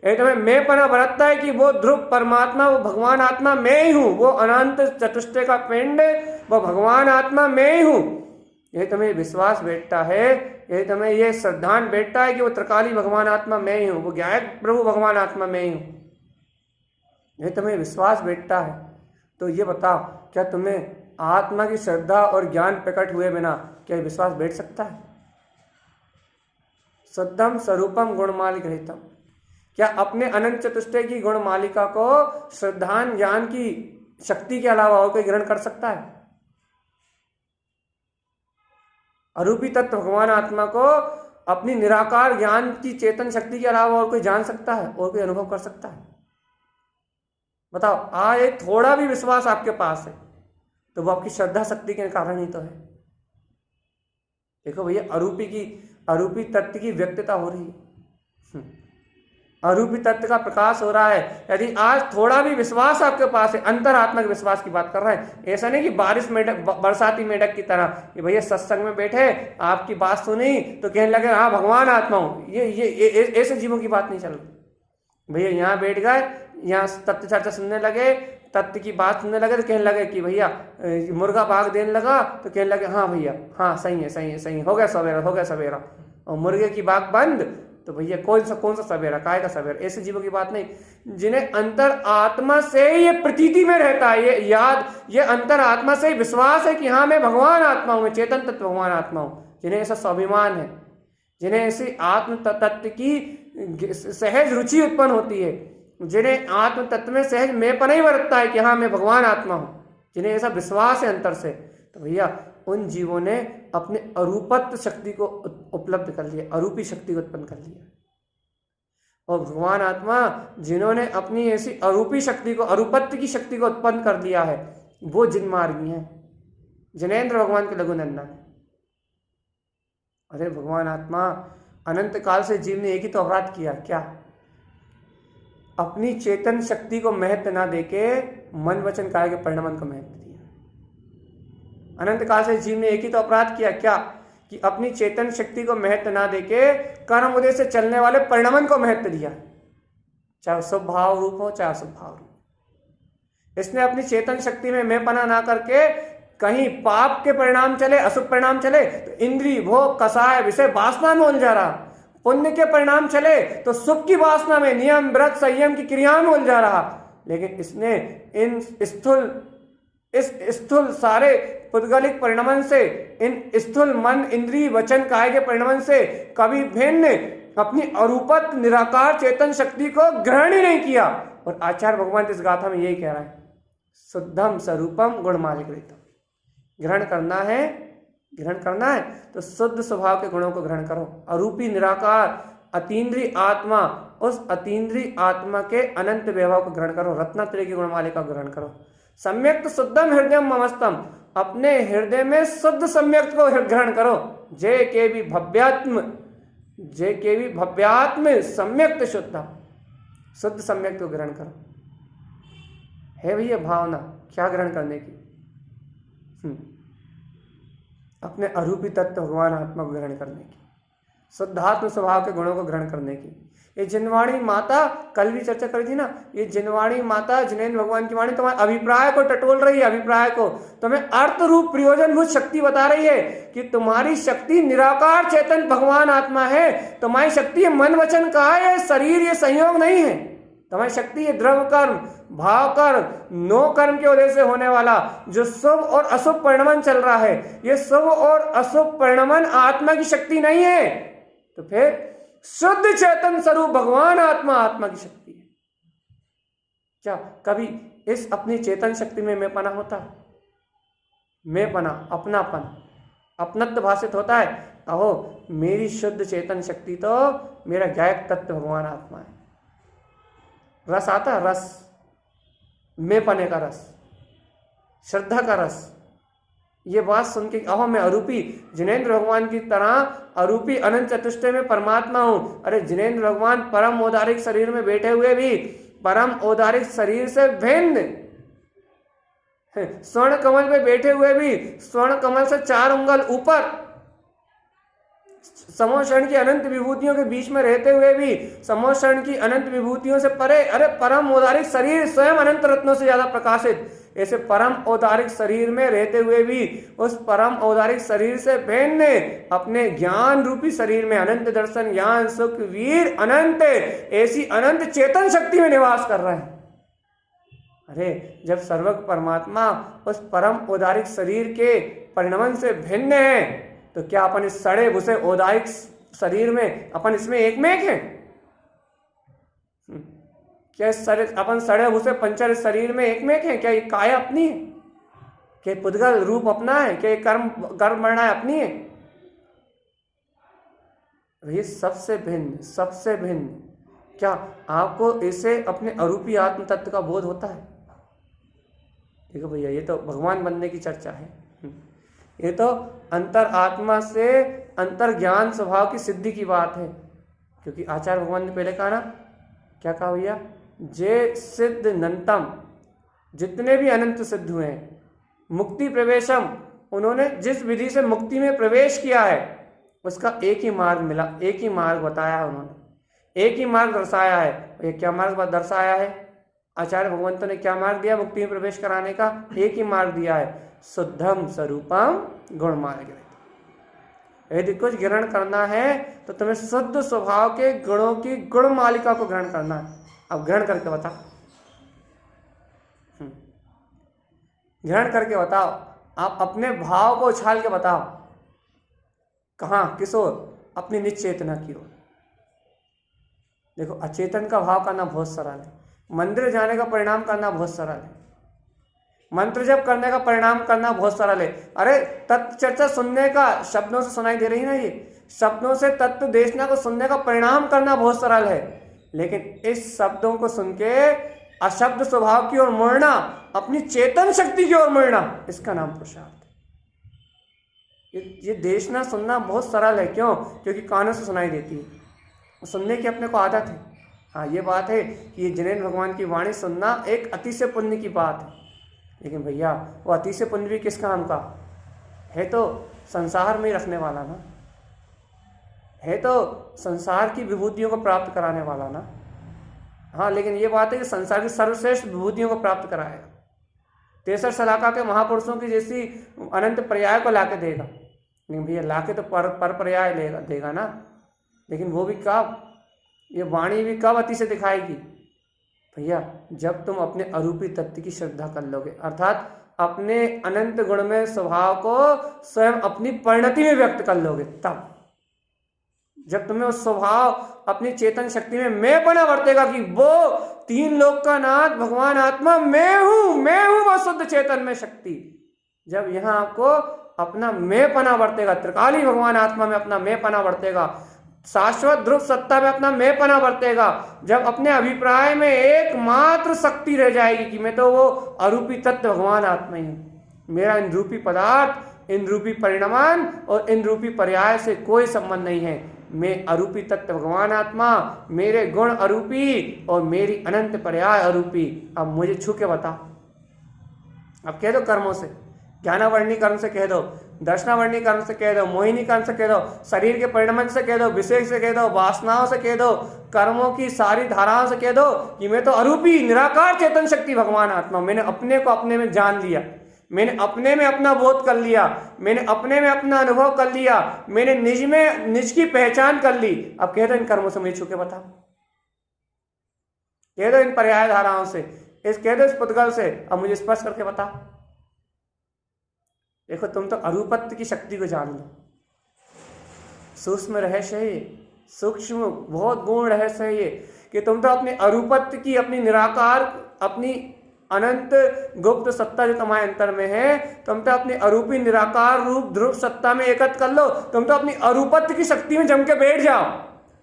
यदि तुम्हें मैं पना बरतता है कि वो ध्रुव परमात्मा, वो भगवान आत्मा मैं ही हूँ, वो अनंत चतुष्टय का पिंड, वो भगवान आत्मा मैं ही हूँ, यदि तुम्हें विश्वास बैठता है, यदि तुम्हें ये श्रद्धान बैठता है कि वो त्रिकाली भगवान आत्मा मैं ही हूँ, वो ज्ञायक प्रभु भगवान आत्मा मैं ही हूँ, यदि तुम्हें विश्वास बैठता है, तो ये बताओ, क्या तुम्हें आत्मा की श्रद्धा और ज्ञान प्रकट हुए बिना क्या विश्वास बैठ सकता है? शुद्धम स्वरूपम गुणमाल गृहीतम, क्या अपने अनंत चतुष्टय की गुण मालिका को श्रद्धान ज्ञान की शक्ति के अलावा और कोई ग्रहण कर सकता है? अरूपी तत्व भगवान आत्मा को अपनी निराकार ज्ञान की चेतन शक्ति के अलावा और कोई जान सकता है, और कोई अनुभव कर सकता है? बताओ, आज थोड़ा भी विश्वास आपके पास है तो वो आपकी श्रद्धा शक्ति के कारण ही तो है। देखो भैया, अरूपी तत्व की व्यक्तता हो रही है। अरूपी तत्व का प्रकाश हो रहा है। यदि आज थोड़ा भी विश्वास आपके पास है, अंतरात्मक विश्वास की बात कर रहे हैं, ऐसा नहीं कि बारिश मेढक, बरसाती मेढक की तरह कि भैया सत्संग में बैठे आपकी बात सुनी तो कहने लगे हाँ भगवान आत्मा हूँ, ये ऐसे जीवों की बात नहीं चल रही। भैया यहाँ बैठ गए, यहाँ तत्व चर्चा सुनने लगे, तत्व की बात सुनने लगे तो कहने लगे कि भैया मुर्गा भाग देने लगा तो कहने लगे हाँ भैया हाँ सही है सही है सही है, हो गया सवेरा, और मुर्गे की बात बंद तो भैया कौन सा सवेरा, काय का सवेरा। ऐसे जीवों की बात नहीं जिन्हें अंतर आत्मा से ये प्रतीति में रहता है, ये अंतर आत्मा से विश्वास है कि हाँ मैं भगवान आत्मा हूँ, मैं चेतन तत्व भगवान आत्मा हूँ, जिन्हें ऐसा स्वाभिमान है, जिन्हें ऐसी आत्म तत्व की सहज रुचि उत्पन्न होती है, जिन्हें आत्म तत्व में सहज मेंपना ही बरतता है कि हाँ मैं भगवान आत्मा हूँ, जिन्हें ऐसा विश्वास है अंतर से, तो भैया उन जीवों ने अपने अरूपत्व शक्ति को उपलब्ध कर लिया, अरूपी शक्ति को उत्पन्न कर लिया। और भगवान आत्मा जिन्होंने अपनी ऐसी अरूपी शक्ति को, अरूपत्व की शक्ति को उत्पन्न कर दिया है, वो जिन मार्गी हैं, जिनेंद्र भगवान के लघुनंदन है। अरे भगवान आत्मा अनंत काल से जीव ने एक ही तो अपराध किया, क्या? अपनी चेतन शक्ति को महत्व ना देके मन वचन काया के परिणाम को महत्व दिया। अनंत काल से जीव ने एक ही तो अपराध किया, क्या? कि अपनी चेतन शक्ति को महत्व ना देके कर्म उदय से चलने वाले परिणाम को महत्व दिया, चाहे शुभ भाव रूप हो चाहे अशुभ भाव रूप। इसने अपनी चेतन शक्ति में मैंपना ना करके कहीं पाप के परिणाम चले, अशुभ परिणाम चले तो इंद्रिय भोग कसाय विषय वासना में उलझा रहा, पुण्य के परिणाम चले तो सुख की वासना में, नियम व्रत संयम की क्रिया में उलझा रहा। लेकिन इसने इन स्थूल सारे पुद्गलिक परिणामन से, इन स्थूल मन इंद्रिय वचन काय के परिणामन से कभी भिन्न अपनी अरूपत निराकार चेतन शक्ति को ग्रहण ही नहीं किया। और आचार्य भगवान इस गाथा में यही कह रहा है, शुद्धम स्वरूपम गुणमालिकृतम। ग्रहण करना है तो शुद्ध स्वभाव के गुणों को ग्रहण करो। अरूपी निराकार अतीन्द्रिय आत्मा, उस अतीन्द्रिय आत्मा के अनंत वैभव को ग्रहण करो, रत्नत्रय की गुणमालिका को ग्रहण करो। सम्यक्त शुद्धम हृदयम ममस्तम, अपने हृदय में शुद्ध सम्यक्त को ग्रहण करो। जय के भी भव्यात्म सम्यक्त शुद्धम, शुद्ध सम्यक्त को ग्रहण करो। है भैया भावना क्या ग्रहण करने की? अपने अरूपी तत्व भगवान आत्मा को ग्रहण करने की, शुद्धात्म स्वभाव के गुणों को ग्रहण करने की। ये जिनवाणी माता, कल भी चर्चा करी थी ना, ये जिनवाणी माता जिनेंद्र भगवान की वाणी तुम्हारे अभिप्राय को टटोल रही है, अभिप्राय को तुम्हें अर्थ रूप प्रयोजनभूत शक्ति बता रही है कि तुम्हारी शक्ति निराकार चेतन भगवान आत्मा है। तुम्हारी शक्ति मन वचन का है, शरीर ये संयोग नहीं है। तुम्हारी शक्ति ये द्रव्य कर्म, भाव कर्म, नो कर्म के वजह से होने वाला जो शुभ और अशुभ परिणाम चल रहा है, ये शुभ और अशुभ परिणाम आत्मा की शक्ति नहीं है। तो फिर शुद्ध चेतन स्वरूप भगवान आत्मा की शक्ति है। क्या कभी इस अपनी चेतन शक्ति में मैंपना होता है? मैंपना, अपनापन, अपनत्व भाषित होता है? अहो मेरी शुद्ध चेतन शक्ति तो मेरा गायक तत्व भगवान आत्मा है। रस आता है, रस, मैंपने का रस, श्रद्धा का रस। ये बात सुन के अहो मैं अरूपी जिनेंद्र भगवान की तरह अरूपी अनंत चतुष्टय में परमात्मा हूं। अरे जिनेंद्र भगवान परम औदारिक शरीर में बैठे हुए भी परम औदारिक शरीर से भिन्न, स्वर्ण कमल पे बैठे हुए भी स्वर्ण कमल से 4 उंगल ऊपर, समोषण की अनंत विभूतियों के बीच में रहते हुए भी समोषण की अनंत विभूतियों से परे, अरे परम औदारिक शरीर स्वयं अनंत रत्नों से ज्यादा प्रकाशित, ऐसे परम औदारिक शरीर में रहते हुए भी उस परम औदारिक शरीर से भिन्न अपने ज्ञान रूपी शरीर में अनंत दर्शन ज्ञान सुख वीर अनंत ऐसी अनंत चेतन शक्ति में निवास कर रहे हैं। अरे जब सर्वज्ञ परमात्मा उस परम औदारिक शरीर के परिणमन से भिन्न है तो क्या अपन इस सड़े भूसे औदारिक शरीर में अपन इसमें एक में एक है? क्या अपन सड़े भूसे पंचर शरीर में एक में एक है? क्या ये काया अपनी है? क्या पुद्गल रूप अपना है? क्या ये कर्म मरना अपनी है? ये सबसे भिन्न। क्या आपको इसे अपने अरूपी आत्म तत्व का बोध होता है? देखो भैया ये तो भगवान बनने की चर्चा है, ये तो अंतर आत्मा से अंतर ज्ञान स्वभाव की सिद्धि की बात है। क्योंकि आचार्य भगवान ने पहले कहा ना क्या कहा भैया? जे सिद्ध नंतम, जितने भी अनंत सिद्ध हुए हैं, मुक्ति प्रवेशम, उन्होंने जिस विधि से मुक्ति में प्रवेश किया है उसका एक ही मार्ग मिला, एक ही मार्ग बताया है उन्होंने, एक ही मार्ग दर्शाया है। ये क्या मार्ग दर्शाया है? आचार्य भगवंतों ने क्या मार्ग दिया मुक्ति में प्रवेश कराने का? एक ही मार्ग दिया है, शुद्धम स्वरूपम गुणमार्ग। यदि कुछ ग्रहण करना है तो तुम्हें शुद्ध स्वभाव के गुणों की गुण मालिका को ग्रहण करना है। अब ग्रहण करके बताओ, ग्रहण करके बताओ, आप अपने भाव को उछाल के बताओ। कहाँ, किस ओर? अपनी निज चेतना की ओर। देखो, अचेतन का भाव करना बहुत सरल है, मंदिर जाने का परिणाम करना बहुत सरल है, मंत्र जप करने का परिणाम करना बहुत सरल है। अरे तत्व चर्चा सुनने का, शब्दों से सुनाई दे रही ना, ये शब्दों से तत्व देशना को सुनने का परिणाम करना बहुत सरल है, लेकिन इस शब्दों को सुन के अशब्द स्वभाव की ओर मुड़ना, अपनी चेतन शक्ति की ओर मुड़ना, इसका नाम पुरुषार्थ है। ये देशना सुनना बहुत सरल है। क्यों? क्योंकि कानों से सुनाई देती है, सुनने की अपने को आदत है। हाँ, ये बात है कि ये जिनेंद्र भगवान की वाणी सुनना एक अति से पुण्य की बात है, लेकिन भैया वो अति से पुण्य भी किस काम का है? तो संसार में ही रखने वाला ना है, तो संसार की विभूतियों को प्राप्त कराने वाला ना। हाँ, लेकिन ये बात है कि संसार की सर्वश्रेष्ठ विभूतियों को प्राप्त कराएगा, 63 शलाका के महापुरुषों की जैसी अनंत पर्याय को लाके देगा। लेकिन भैया लाके तो पर पर्याय देगा ना, लेकिन वो भी कब? ये वाणी भी कब अति से दिखाएगी? भैया जब तुम अपने अरूपी तत्व की श्रद्धा कर लोगे, अर्थात अपने अनंत गुणमय स्वभाव को स्वयं अपनी परिणति में व्यक्त कर लोगे, तब जब तुम्हें वो स्वभाव अपनी चेतन शक्ति में मैं पना वर्तेगा कि वो तीन लोक का नाथ भगवान आत्मा मैं हूं वो शुद्ध चेतन में शक्ति। जब यहाँ आपको अपना मैं पना वर्तेगा, त्रिकाली भगवान आत्मा में अपना मैं पना वर्तेगा, शाश्वत ध्रुव सत्ता में अपना मैं पना वर्तेगा, जब अपने अभिप्राय में एकमात्र शक्ति रह जाएगी कि मैं तो वो अरूपी तत्व भगवान आत्मा ही हूँ, मेरा इन रूपी पदार्थ, इन रूपी परिणाम और इन रूपी पर्याय से कोई संबंध नहीं है, मैं अरूपी तत्व भगवान आत्मा, मेरे गुण अरूपी और मेरी अनंत पर्याय अरूपी। अब मुझे छू के बता। अब कह दो कर्मों से, ज्ञानावर्णी कर्म से कह दो, दर्शनावर्णी कर्म से कह दो, मोहिनी कर्म से कह दो, शरीर के परिणाम से कह दो, विशेष से कह दो, वासनाओं से कह दो, कर्मों की सारी धाराओं से कह दो कि मैं तो अरूपी निराकार चेतन शक्ति भगवान आत्मा, मैंने अपने को अपने में जान लिया, मैंने अपने में अपना बोध कर लिया, मैंने अपने में अपना अनुभव कर लिया, मैंने निज की पहचान कर ली। अब कह दो इन कर्मों से मुझे छू के बता, कह दो इन पर्याय धाराओं से, कह दो इस पुद्गल से, अब मुझे स्पष्ट करके बता। देखो तुम तो अरूपत्व की शक्ति को जान लो, सूक्ष्म रहस्य है ये, सूक्ष्म बहुत गूढ़ रहस्य है ये, कि तुम तो अपने अरूपत्व की, अपनी निराकार, अपनी अनंत गुप्त सत्ता जो तुम्हारे अंतर में है, तुम तो अपनी अरूपी निराकार रूप ध्रुव सत्ता में एकत्र कर लो, तुम तो अपनी अरूपत्व की शक्ति में जम के बैठ जाओ।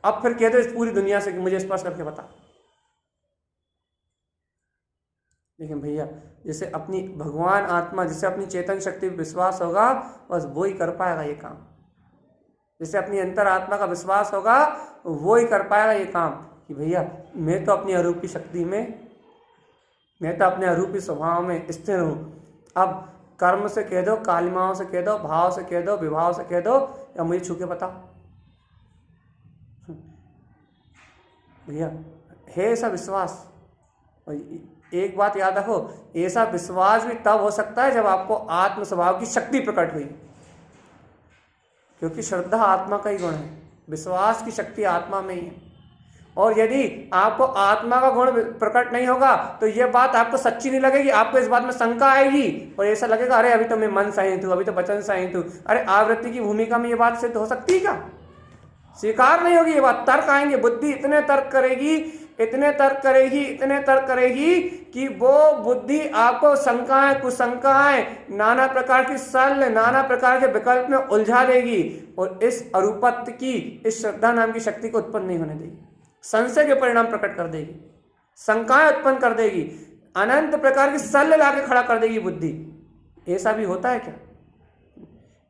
अब फिर कह दो इस पूरी दुनिया से कि मुझे स्पष्ट करके बता। लेकिन भैया जिसे अपनी भगवान आत्मा, जिसे अपनी चेतन शक्ति पर विश्वास होगा, बस वो ही कर पाएगा ये काम। जिसे अपनी अंतर आत्मा का विश्वास होगा वो ही कर पाएगा ये काम कि भैया मैं तो अपनी अरूपी शक्ति में, मैं तो अपने अरूपी स्वभाव में स्थिर हूँ। अब कर्म से कह दो, कालिमाओं से कह दो, भाव से कह दो, विभाव से कह दो, या मुझे छू के बता। भैया है ऐसा विश्वास। एक बात याद रखो, ऐसा विश्वास भी तब हो सकता है जब आपको आत्म स्वभाव की शक्ति प्रकट हुई, क्योंकि श्रद्धा आत्मा का ही गुण है, विश्वास की शक्ति आत्मा में ही है। और यदि आपको आत्मा का गुण प्रकट नहीं होगा तो यह बात आपको सच्ची नहीं लगेगी, आपको इस बात में शंका आएगी और ऐसा लगेगा अरे अभी तो मैं मन सहित हूँ, अभी तो वचन सहित हूँ। अरे आवृत्ति की भूमिका में ये बात सिद्ध हो सकती है क्या? स्वीकार नहीं होगी ये बात। तर्क आएंगे, बुद्धि इतने तर्क करेगी, इतने तर्क करेगी, इतने तर्क करेगी कि वो बुद्धि आपको शंकाएं, कुशंकाएं, नाना प्रकार की सल, नाना प्रकार के विकल्प में उलझा देगी और इस अरूपत्व की, इस श्रद्धा नाम की शक्ति को उत्पन्न नहीं होने देगी। संशय के परिणाम प्रकट कर देगी, शंकाएं उत्पन्न कर देगी, अनंत प्रकार की सल लाके खड़ा कर देगी बुद्धि। ऐसा भी होता है क्या?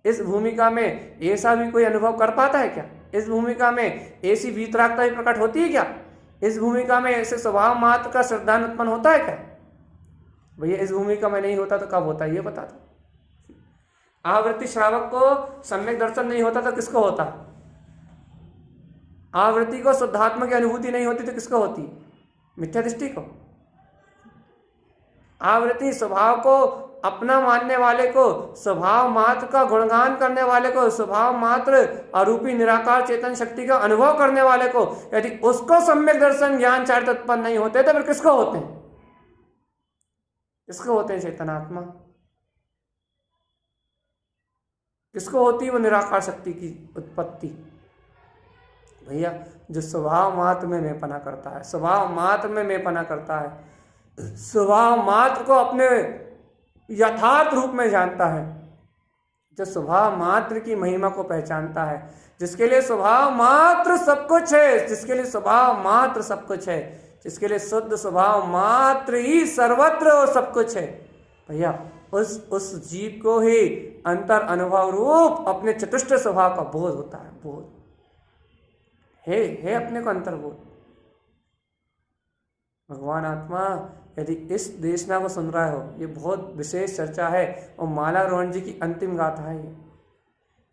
इस भूमिका में ऐसा भी कोई अनुभव कर पाता है क्या? इस भूमिका में ऐसी वीतरागता भी प्रकट होती है क्या? इस भूमिका में ऐसे स्वभाव मात्र का श्रद्धान उत्पन्न होता है क्या? भैया इस भूमिका में नहीं होता तो कब होता है ये बता दो। आवृत्ति श्रावक को सम्यक दर्शन नहीं होता तो किसको होता? आवृत्ति को शुद्धात्मा की अनुभूति नहीं होती तो किसको होती? मिथ्या दृष्टि को। आवृत्ति स्वभाव को अपना मानने वाले को, स्वभाव मात्र का गुणगान करने वाले को, स्वभाव मात्र अरूपी निराकार चेतन शक्ति का अनुभव करने वाले को, यदि उसको सम्यक दर्शन ज्ञान चारित्र उत्पन्न नहीं होते तो फिर किसको होते हैं? किसको होते हैं? चेतनात्मा। किसको होती है वो निराकार शक्ति की उत्पत्ति? भैया जो स्वभाव मात्र में मेपना करता है, स्वभाव मात्र में मेपना करता है, स्वभाव मात्र को अपने यथार्थ रूप में जानता है, जो स्वभाव मात्र की महिमा को पहचानता है, जिसके लिए स्वभाव मात्र सब कुछ है, जिसके लिए स्वभाव मात्र सब कुछ है, जिसके लिए शुद्ध स्वभाव मात्र ही सर्वत्र और सब कुछ है, भैया उस जीव को ही अंतर अनुभव रूप अपने चतुष्ट स्वभाव का बोध होता है। बोध है अपने को अंतर्बोध। भगवान आत्मा यदि इस देशना को सुन रहा हो, ये बहुत विशेष चर्चा है और माला रोहन जी की अंतिम गाथा है ये।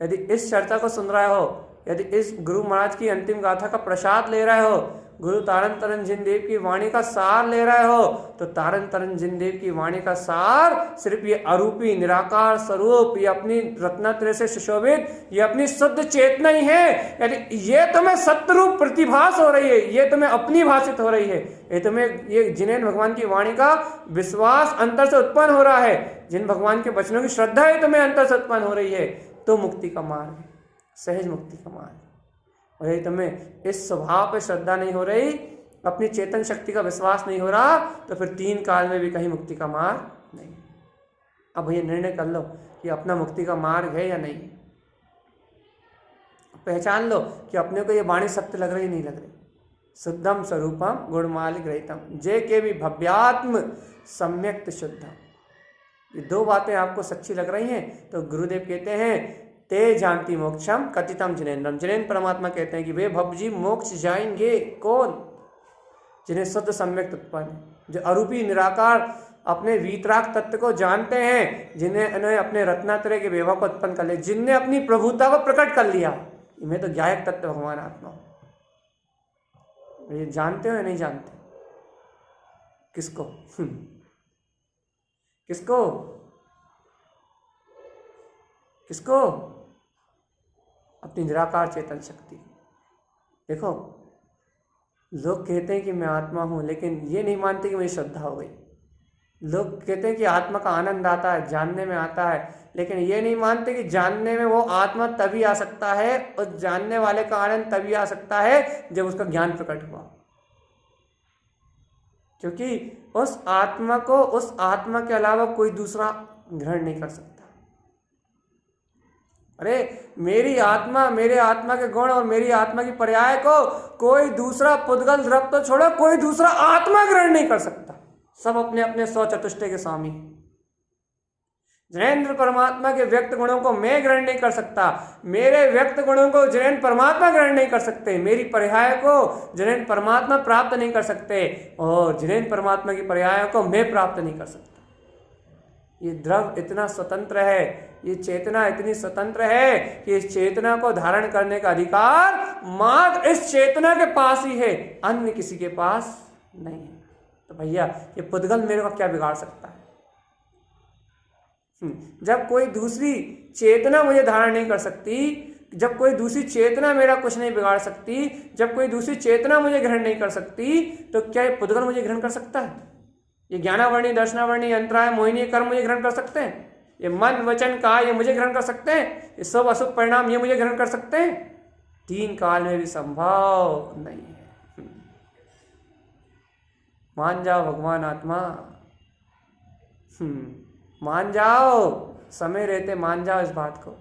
यदि इस चर्चा को सुन रहे हो, यदि इस गुरु महाराज की अंतिम गाथा का प्रसाद ले रहे हो, गुरु तारण तरण जिन देव की वाणी का सार ले रहे हो, तो तारण तरण जिन देव की वाणी का सार सिर्फ ये अरूपी निराकार स्वरूप, ये अपनी रत्नत्रय से सुशोभित, ये अपनी शुद्ध चेतना ही है। यदि ये तुम्हें सत्य रूप प्रतिभास हो रही है, ये तुम्हें अपनी भाषित हो रही है, ये तुम्हें ये जिन्हें भगवान की वाणी का विश्वास अंतर से उत्पन्न हो रहा है, जिन भगवान के वचनों की श्रद्धा है तुम्हें अंतर से उत्पन्न हो रही है, तो मुक्ति का मार्ग है, सहज मुक्ति का मार्ग। और यदि तुम्हें इस स्वभाव पर श्रद्धा नहीं हो रही, अपनी चेतन शक्ति का विश्वास नहीं हो रहा, तो फिर 3 काल में भी कहीं मुक्ति का मार्ग नहीं। अब भैया निर्णय कर लो कि अपना मुक्ति का मार्ग है या नहीं। पहचान लो कि अपने को ये वाणी सत्य लग रही नहीं लग रही। शुद्धम स्वरूपम गुणमालिक रहितम जय के भी भव्यात्म सम्यक्त शुद्धम। ये 2 बातें आपको सच्ची लग रही हैं तो गुरुदेव कहते हैं ते जानती मोक्षम कथितम जिनेन्द्रम। जिनेन्द्र परमात्मा कहते हैं कि वे भव जी मोक्ष जाएंगे कौन? जिन्हें शुद्ध सम्यक उत्पन्न, जो अरूपी निराकार अपने वीतराग तत्व को जानते हैं, जिन्हें अपने रत्नात्रय के वैभव को उत्पन्न कर लिया, जिनने अपनी प्रभुता को प्रकट कर लिया। इनमें तो ज्ञायक तत्व भगवान आत्मा। ये जानते हो या नहीं जानते? किसको? किसको? किसको? अपनी निराकार चेतन शक्ति। देखो लोग कहते हैं कि मैं आत्मा हूं, लेकिन ये नहीं मानते कि मेरी श्रद्धा हो गई। लोग कहते हैं कि आत्मा का आनंद आता है, जानने में आता है, लेकिन ये नहीं मानते कि जानने में वो आत्मा तभी आ सकता है, उस जानने वाले का आनंद तभी आ सकता है जब उसका ज्ञान प्रकट हुआ। क्योंकि उस आत्मा को उस आत्मा के अलावा कोई दूसरा ग्रहण नहीं कर सकता। अरे मेरी आत्मा, मेरे आत्मा के गुण और मेरी आत्मा की पर्याय को कोई दूसरा पुद्गल द्रव तो छोड़ो, कोई दूसरा आत्मा ग्रहण नहीं कर सकता। सब अपने अपने सौ चतुष्टय के स्वामी। जिनेन्द्र परमात्मा के व्यक्त गुणों को मैं ग्रहण नहीं कर सकता, मेरे व्यक्त गुणों को जिनेन्द्र परमात्मा ग्रहण नहीं कर सकते, मेरी पर्याय को जिनेन्द्र परमात्मा प्राप्त नहीं कर सकते, और जिनेन्द्र परमात्मा की पर्याय को मैं प्राप्त नहीं कर सकता। ये द्रव इतना स्वतंत्र है, ये चेतना इतनी स्वतंत्र है कि इस चेतना को धारण करने का अधिकार मात्र इस चेतना के पास ही है, अन्य किसी के पास नहीं है। तो भैया ये पुद्गल मेरे को क्या बिगाड़ सकता है? जब कोई दूसरी चेतना मुझे धारण नहीं कर सकती, जब कोई दूसरी चेतना मेरा कुछ नहीं बिगाड़ सकती, जब कोई दूसरी चेतना मुझे ग्रहण नहीं कर सकती, तो क्या ये पुद्गल मुझे ग्रहण कर सकता है? ये ज्ञानावर्णी, दर्शनावर्णी, अंतराय, मोहिनी कर्म मुझे ग्रहण कर सकते हैं? ये मन वचन काया ये मुझे ग्रहण कर सकते हैं? ये सब अशुभ परिणाम ये मुझे ग्रहण कर सकते हैं? 3 काल में भी संभव नहीं है। मान जाओ भगवान आत्मा, मान जाओ, समय रहते मान जाओ इस बात को,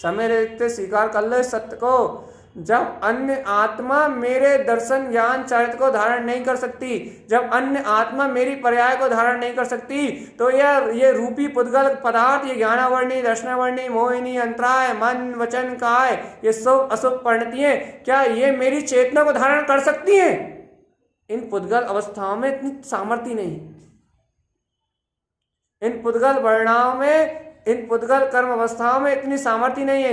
समय रहते स्वीकार कर लो इस सत्य को। जब अन्य आत्मा मेरे दर्शन ज्ञान चरित्र को धारण नहीं कर सकती, जब अन्य आत्मा मेरी पर्याय को धारण नहीं कर सकती, तो ये रूपी पुद्गल पदार्थ, ये ज्ञानावर्णी, दर्शनावर्णी, मोहिनी, अंतराय, मन, वचन, काय, ये सब अशुभ परिणतियां, क्या ये मेरी चेतना को धारण कर सकती हैं? इन पुद्गल अवस्थाओं में इतनी सामर्थ्य नहीं, इन पुद्गल वर्णाओं में, इन पुद्गल कर्म अवस्थाओं में इतनी सामर्थ्य नहीं है,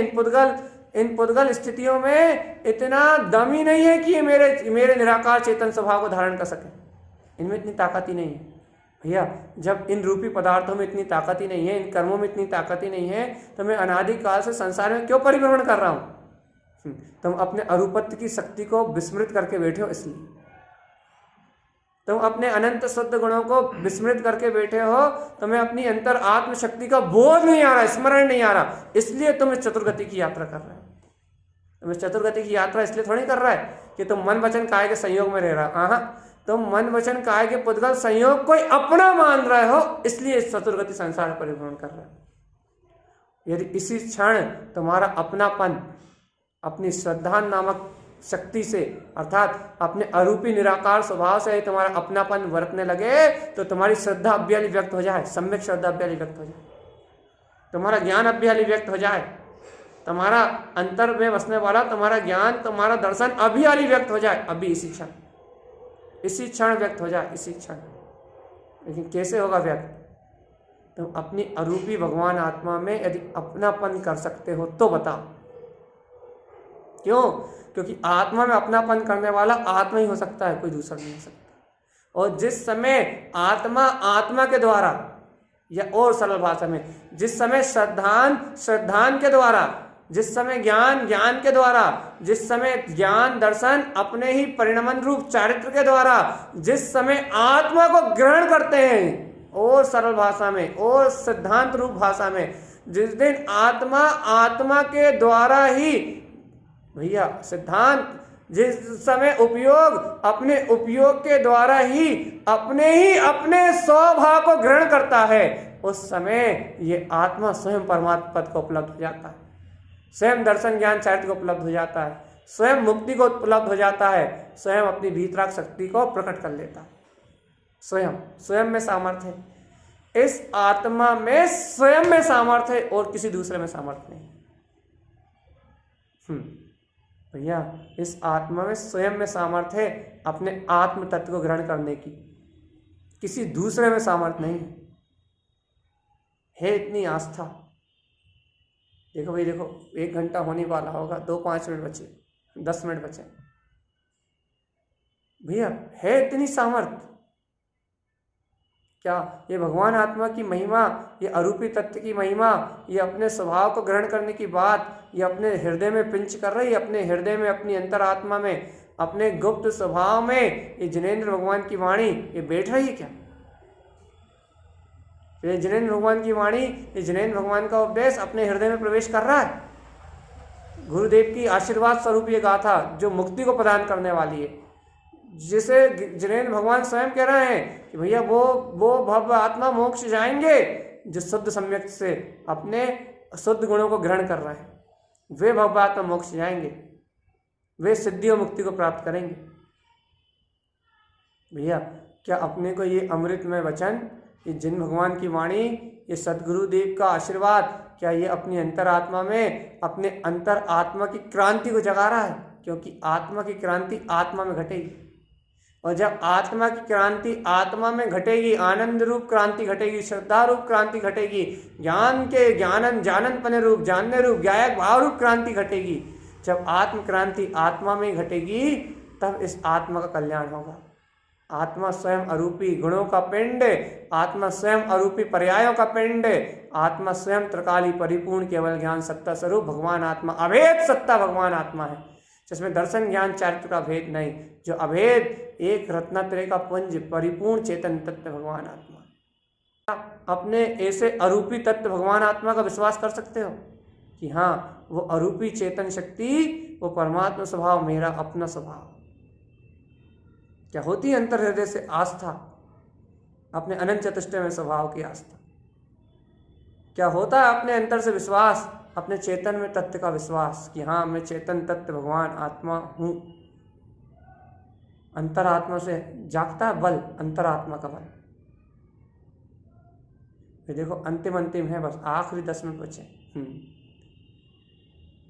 इन पुद्गल स्थितियों में इतना दम ही नहीं है कि ये मेरे निराकार चेतन स्वभाव को धारण कर सके। इनमें इतनी ताकत ही नहीं है भैया। जब इन रूपी पदार्थों में इतनी ताकत ही नहीं है, इन कर्मों में इतनी ताकत ही नहीं है, तो मैं अनादिकाल से संसार में क्यों परिभ्रमण कर रहा हूं? तुम अपने अरूपत्व की शक्ति को विस्मृत करके बैठे हो, इसलिए तुम अपने अनंत शुद्ध गुणों को विस्मृत करके बैठे हो, तुम्हें अपनी अंतर आत्म शक्ति का बोध नहीं आ रहा, स्मरण नहीं आ रहा, इसलिए तुम इस चतुर्गति की यात्रा कर रहे हो। तुम इस चतुर्गति की यात्रा इसलिए थोड़ी कर रहा है कि तुम मन वचन काया के संयोग में रह रहा हो। हाँ, तुम मन वचन काया के पुद्गल संयोग को अपना मान रहे हो, इसलिए इस चतुर्गति संसार परिभ्रमण कर रहे हो। यदि इसी क्षण तुम्हारा अपनापन अपनी श्रद्धा नामक शक्ति से, अर्थात अपने अरूपी निराकार स्वभाव से ही तुम्हारा अपनापन वर्तने लगे, तो तुम्हारी श्रद्धा अभ्याली व्यक्त हो जाए, सम्यक श्रद्धा अभ्याली व्यक्त हो जाए, तुम्हारा ज्ञान अभ्याली व्यक्त हो जाए, तुम्हारा अंतर में बसने वाला तुम्हारा ज्ञान, तुम्हारा दर्शन अभ्याली व्यक्त हो जाए, अभी इसी क्षण व्यक्त हो जाए, इसी क्षण। लेकिन कैसे होगा व्यक्त? तुम अपनी अरूपी भगवान आत्मा में यदि अपनापन कर सकते हो तो बताओ। क्यों? क्योंकि आत्मा में अपनापन करने वाला आत्मा ही हो सकता है, कोई दूसरा नहीं हो सकता। और जिस समय आत्मा के द्वारा, या और सरल भाषा में, जिस समय श्रद्धान के द्वारा, जिस समय ज्ञान के द्वारा, जिस समय ज्ञान दर्शन अपने ही परिणमन रूप चारित्र के द्वारा, जिस समय आत्मा को ग्रहण करते हैं, और सरल भाषा में और सिद्धांत रूप भाषा में, जिस दिन आत्मा के द्वारा ही भैया सिद्धांत, जिस समय अपने उपयोग के द्वारा ही अपने स्वभाव को ग्रहण करता है, उस समय ये आत्मा स्वयं परमात्मा पद को उपलब्ध हो जाता है, स्वयं दर्शन ज्ञान चारित्र को उपलब्ध हो जाता है, स्वयं मुक्ति को उपलब्ध हो जाता है, स्वयं अपनी भीतराग शक्ति को प्रकट कर लेता है। स्वयं में सामर्थ्य है, इस आत्मा में स्वयं में सामर्थ्य है, और किसी दूसरे में सामर्थ्य नहीं। भैया इस आत्मा में स्वयं में सामर्थ्य है अपने आत्म तत्व को ग्रहण करने की, किसी दूसरे में सामर्थ्य नहीं है। इतनी आस्था। देखो भाई, देखो 1 घंटा होने वाला होगा, 5 मिनट बचे, 10 मिनट बचे भैया, है इतनी सामर्थ्य। क्या ये भगवान आत्मा की महिमा, ये अरूपी तत्व की महिमा, ये अपने स्वभाव को ग्रहण करने की बात, ये अपने हृदय में पिंच कर रही है, अपने हृदय में, अपनी अंतरात्मा में, अपने गुप्त स्वभाव में ये जिनेंद्र भगवान की वाणी ये बैठ रही है क्या? ये जिनेंद्र भगवान की वाणी, ये जिनेंद्र भगवान का उपदेश अपने हृदय में प्रवेश कर रहा है। गुरुदेव की आशीर्वाद स्वरूप ये गाथा जो मुक्ति को प्रदान करने वाली है, जिसे जिनेंद्र भगवान स्वयं कह रहे हैं कि भैया वो भव्य आत्मा मोक्ष जाएंगे जो शुद्ध सम्यक से अपने शुद्ध गुणों को ग्रहण कर रहे हैं, वे भव्य आत्मा मोक्ष जाएंगे, वे सिद्धि और मुक्ति को प्राप्त करेंगे। भैया क्या अपने को ये अमृतमय वचन, ये जिन भगवान की वाणी, ये सदगुरुदेव का आशीर्वाद, क्या ये अपनी अंतरात्मा में, अपने अंतर आत्मा की क्रांति को जगा रहा है? क्योंकि आत्मा की क्रांति आत्मा में घटेगी, और जब आत्मा की क्रांति आत्मा में घटेगी, आनंद रूप क्रांति घटेगी, श्रद्धा रूप क्रांति घटेगी, ज्ञान के जाननपने रूप, जानने रूप, ज्ञायक भाव रूप क्रांति घटेगी। जब आत्म क्रांति आत्मा में घटेगी, तब इस आत्मा का कल्याण होगा। आत्मा स्वयं अरूपी गुणों का पिंड, आत्मा स्वयं अरूपी पर्यायों का पिंड, आत्मा स्वयं त्रिकाली परिपूर्ण केवल ज्ञान सत्ता स्वरूप भगवान आत्मा, अभेद सत्ता भगवान आत्मा है, जिसमें दर्शन ज्ञान चारित्र का भेद नहीं, जो अभेद एक रत्नत्रय का पुंज परिपूर्ण चेतन तत्व भगवान आत्मा। अपने ऐसे अरूपी तत्व भगवान आत्मा का विश्वास कर सकते हो कि हाँ, वो अरूपी चेतन शक्ति, वो परमात्मा स्वभाव मेरा अपना स्वभाव। क्या होती है अंतर हृदय से आस्था, अपने अनंत चतुष्टय में स्वभाव की आस्था। क्या होता है अपने अंतर से विश्वास अपने चेतन में तत्व का विश्वास कि हाँ मैं चेतन तत्व भगवान आत्मा हूँ। अंतरात्मा से जागता है बल, अंतरात्मा का बल। ये देखो अंतिम है, बस आखिरी 10 मिनट बचे।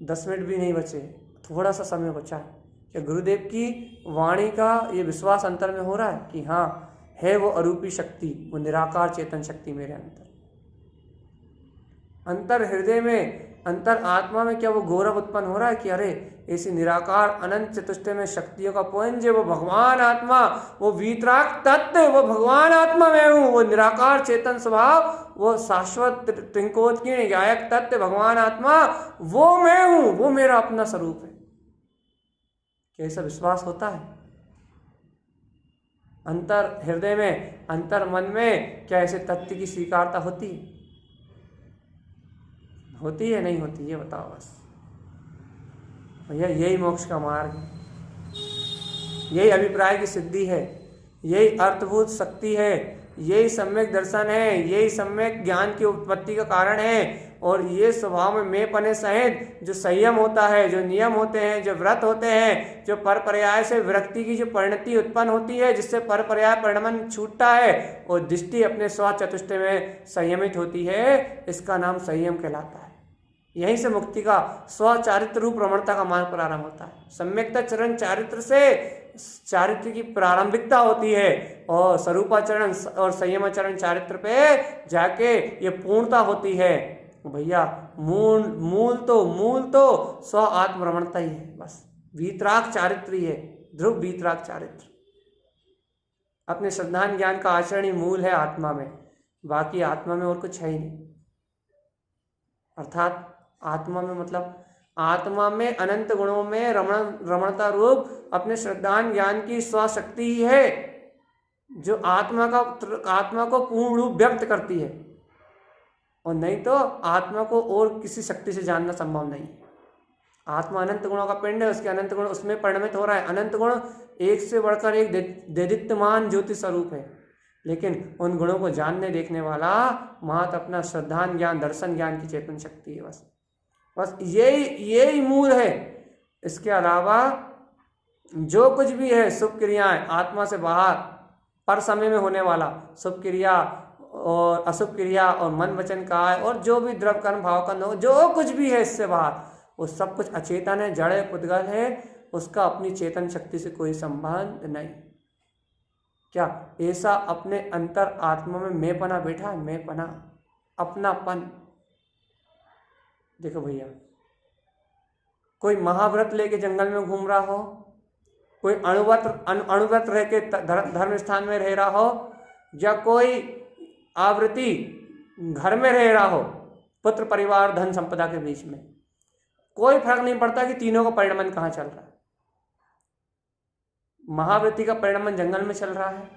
10 मिनट भी नहीं बचे, थोड़ा सा समय बचा है। क्या गुरुदेव की वाणी का ये विश्वास अंतर में हो रहा है कि हाँ है वो अरूपी शक्ति, वो निराकार चेतन शक्ति मेरे अंतर हृदय में, अंतर आत्मा में क्या वो गौरव उत्पन्न हो रहा है कि अरे ऐसी निराकार अनंत चतुष्टय में शक्तियों का पुंज, वो भगवान आत्मा, वो वीतराग तत्व, वो भगवान आत्मा मैं हूँ, वो निराकार चेतन स्वभाव, वो शाश्वत त्रिंकोत्कीर्ण गायक तत्व भगवान आत्मा, वो मैं हूँ, वो मेरा अपना स्वरूप है। क्या ऐसा विश्वास होता है अंतर हृदय में, अंतर मन में? क्या ऐसे तत्व की स्वीकारता होती है? होती है नहीं होती, ये बताओ बस भैया। यही मोक्ष का मार्ग है, यही अभिप्राय की सिद्धि है, यही अर्थभूत शक्ति है, यही सम्यक दर्शन है, यही सम्यक ज्ञान की उत्पत्ति का कारण है। और ये स्वभाव में मेपने सहित जो संयम होता है, जो नियम होते हैं, जो व्रत होते हैं, जो पर पर्याय से विरक्ति की जो परिणति उत्पन्न होती है, जिससे पर पर्याय परिणमन छूटता है और दृष्टि अपने स्व चतुष्टय में संयमित होती है, इसका नाम संयम कहलाता है। यहीं से मुक्ति का स्वचारित्र रूप रमणता का मार्ग प्रारंभ होता है। सम्यक्ता चरण चारित्र से चारित्र की प्रारंभिकता होती है और स्वरूपाचरण और संयमाचरण चारित्र पे जाके ये पूर्णता होती है। भैया मूल तो स्व आत्मरमणता ही है, बस वीतराग चारित्र ही है, ध्रुव वीतराग चारित्र। अपने श्रद्धान ज्ञान का आचरण ही मूल है आत्मा में, बाकी आत्मा में और कुछ है ही नहीं। अर्थात आत्मा में मतलब आत्मा में अनंत गुणों में रमणता रूप अपने श्रद्धान ज्ञान की स्वशक्ति ही है जो आत्मा को पूर्ण रूप व्यक्त करती है, और नहीं तो आत्मा को और किसी शक्ति से जानना संभव नहीं। आत्मा अनंत गुणों का पिंड है, उसके अनंत गुण उसमें परिणमित हो रहा है। अनंत गुण एक से बढ़कर एक दैदित्यमान ज्योति स्वरूप है, लेकिन उन गुणों को जानने देखने वाला महत अपना श्रद्धान ज्ञान दर्शन ज्ञान की चेतन शक्ति है। बस यही मूल है। इसके अलावा जो कुछ भी है शुभ क्रियाएं आत्मा से बाहर पर समय में होने वाला शुभ क्रिया और अशुभ क्रिया और मन वचन काय और जो भी द्रव्य कर्म भाव कर्म हो, जो कुछ भी है इससे बाहर, वो सब कुछ अचेतन है, जड़ है, पुद्गल है, उसका अपनी चेतन शक्ति से कोई संबंध नहीं। क्या ऐसा अपने अंतर आत्मा में मैं पना बैठा है? मैं पना, अपनापन। देखो भैया, कोई महाव्रत लेके जंगल में घूम रहा हो, कोई अणुव्रत रह के धर्म स्थान में रह रहा हो, या कोई आवृत्ति घर में रह रहा हो पुत्र परिवार धन संपदा के बीच में, कोई फर्क नहीं पड़ता कि तीनों का परिणमन कहाँ चल रहा है। महाव्रति का परिणमन जंगल में चल रहा है,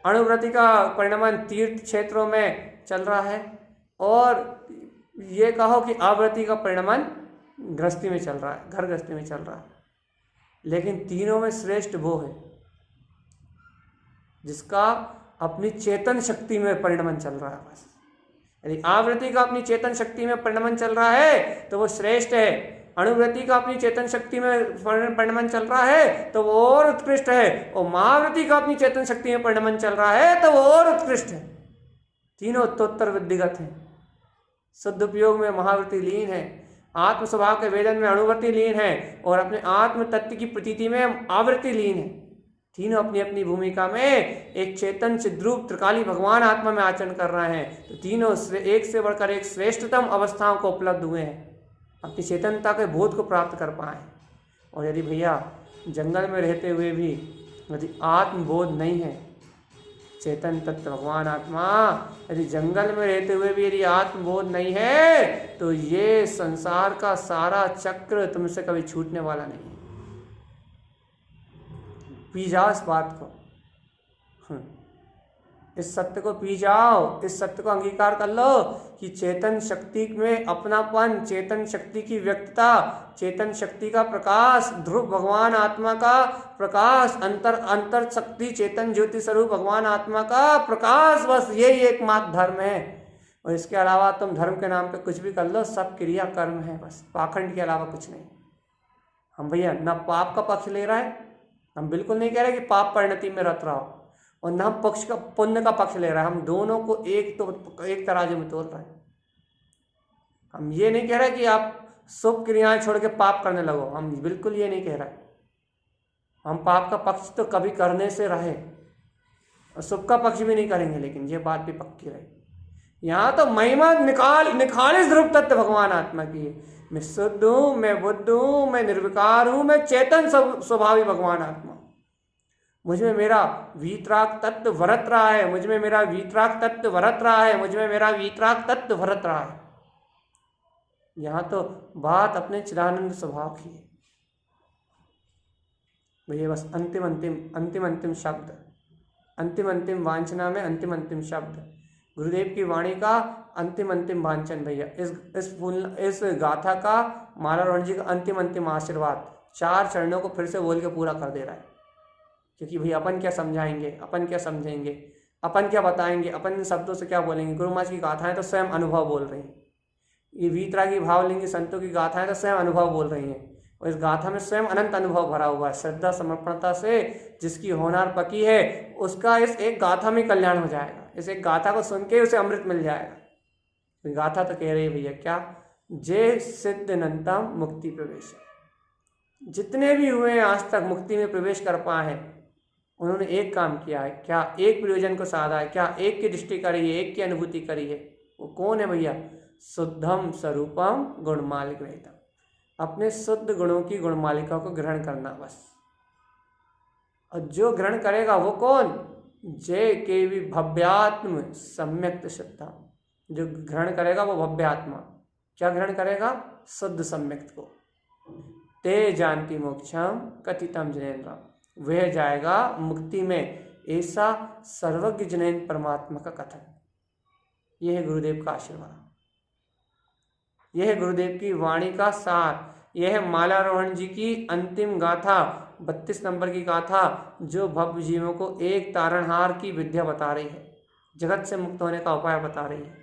अणुव्रति का परिणमन तीर्थ क्षेत्रों में चल रहा है, और ये कहो कि आवृत्ति का परिणमन गृहस्थी में चल रहा है, घर गृहस्थी में चल रहा है। लेकिन तीनों में श्रेष्ठ वो है जिसका अपनी चेतन शक्ति में परिणमन चल रहा है। बस यदि आवृत्ति का अपनी चेतन शक्ति में परिणमन चल रहा है तो वो श्रेष्ठ है, अणुव्रति का अपनी चेतन शक्ति में परिणमन चल रहा है तो वो और उत्कृष्ट है, और महाव्रति का अपनी चेतन शक्ति में परिणमन चल रहा है तो वो और उत्कृष्ट है। तीनों उत्तरोत्तर विधिगत हैं। शुद्ध उपयोग में महाव्रति लीन है, आत्म स्वभाव के वेदन में अणुव्रति लीन है, और अपने आत्म तत्व की प्रतीति में आवृत्ति लीन है। तीनों अपनी अपनी भूमिका में एक चेतन चिद्रूप त्रिकाली भगवान आत्मा में आचरण कर रहे हैं। तो तीनों एक से बढ़कर एक श्रेष्ठतम अवस्थाओं को उपलब्ध हुए हैं, अपनी चेतनता के बोध को प्राप्त कर पाए। और यदि भैया जंगल में रहते हुए भी यदि आत्मबोध नहीं है, चेतन तत्व भगवान आत्मा, यदि जंगल में रहते हुए भी यदि आत्मबोध नहीं है तो ये संसार का सारा चक्र तुमसे कभी छूटने वाला नहीं है। पी जाओ इस बात को, इस सत्य को पी जाओ, इस सत्य को अंगीकार कर लो कि चेतन शक्ति में अपनापन, चेतन शक्ति की व्यक्तता, चेतन शक्ति का प्रकाश, ध्रुव भगवान आत्मा का प्रकाश, अंतर शक्ति चेतन ज्योति स्वरूप भगवान आत्मा का प्रकाश, बस यही एकमात्र धर्म है। और इसके अलावा तुम धर्म के नाम पे कुछ भी कर लो, सब क्रिया कर्म है, बस पाखंड के अलावा कुछ नहीं। हम भैया ना पाप का पक्ष ले रहा है, हम बिल्कुल नहीं कह रहे कि पाप परिणति में रत रहो, और ना हम पक्ष का पुण्य का पक्ष ले रहा है, हम दोनों को एक तराजू में तोल रहे हैं। हम ये नहीं कह रहे कि आप शुभ क्रियाएं छोड़ के पाप करने लगो, हम बिल्कुल ये नहीं कह रहे। हम पाप का पक्ष तो कभी करने से रहे और शुभ का पक्ष भी नहीं करेंगे, लेकिन ये बात भी पक्की रही। यहाँ तो महिमा निखालिस ध्रुव तत्व भगवान आत्मा की है। मैं शुद्ध हूँ, मैं बुद्ध हूँ, मैं निर्विकार हूँ, मैं चेतन स्वभावी भगवान आत्मा। मुझमें मेरा वीतराग तत्व वरत रहा है, मुझमें मेरा वीतराग तत्व वरत रहा है, मुझमें मेरा वीतराग तत्व वरत रहा है। यहाँ तो बात अपने चिदानंद स्वभाव की है भैया। बस अंतिम शब्द, अंतिम वांछना में अंतिम शब्द, गुरुदेव की वाणी का अंतिम वांछन भैया। इस गाथा का मालारोहण जी का अंतिम आशीर्वाद 4 चरणों को फिर से बोल के पूरा कर दे रहा है। क्योंकि भैया अपन क्या समझाएंगे, अपन क्या समझेंगे, अपन क्या बताएंगे, अपन इन शब्दों से क्या बोलेंगे। गुरु महाराज की गाथाएं तो स्वयं अनुभव बोल रही हैं, ये वीतरागी भावलिंगी संतों की गाथाएं तो स्वयं अनुभव बोल रही हैं, और इस गाथा में स्वयं अनंत अनुभव भरा हुआ है। श्रद्धा समर्पणता से जिसकी होनार पकी है, उसका इस एक गाथा में कल्याण हो जाएगा। इस एक गाथा को सुन के उसे अमृत मिल जाएगा। गाथा तो कह रही है भैया क्या, जे सिद्ध अनंतम मुक्ति प्रवेश। जितने भी हुए हैं आज तक मुक्ति में प्रवेश कर पाए हैं, उन्होंने एक काम किया है। क्या? एक प्रयोजन को साधा है। क्या? एक की दृष्टि करी है, एक की अनुभूति करी है। वो कौन है भैया? शुद्धम स्वरूपम गुणमालिक रहता, अपने शुद्ध गुणों की गुणमालिका को ग्रहण करना बस। और जो ग्रहण करेगा वो कौन? जय के भी भव्यात्म सम्यक्त श्रद्धा। जो ग्रहण करेगा वो भव्यात्मा। क्या ग्रहण करेगा? शुद्ध सम्यक्त को। ते जानती मोक्षम कथितम जनेन्द्र, वह जाएगा मुक्ति में, ऐसा सर्वज्ञ जनेन परमात्मा का कथन। यह है गुरुदेव का आशीर्वाद, यह है गुरुदेव की वाणी का सार। यह है मालारोहण जी की अंतिम गाथा, 32 नंबर की गाथा, जो भव्य जीवों को एक तारणहार की विद्या बता रही है, जगत से मुक्त होने का उपाय बता रही है,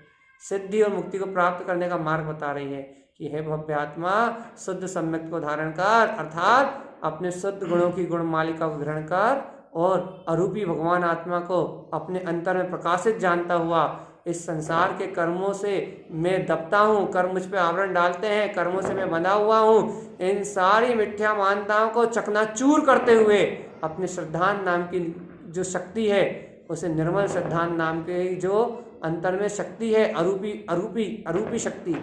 सिद्धि और मुक्ति को प्राप्त करने का मार्ग बता रही है कि हे भव्य आत्मा, शुद्ध सम्यक को धारण कर, अर्थात अपने शुद्ध गुणों की गुण मालिका को ग्रहण कर, और अरूपी भगवान आत्मा को अपने अंतर में प्रकाशित जानता हुआ इस संसार के कर्मों से मैं दबता हूँ, कर्म मुझ पे आवरण डालते हैं, कर्मों से मैं बंधा हुआ हूँ, इन सारी मिथ्या मान्यताओं को चकनाचूर करते हुए अपने श्रद्धान नाम की जो शक्ति है, उसे निर्मल श्रद्धान नाम के जो अंतर में शक्ति है, अरूपी शक्ति,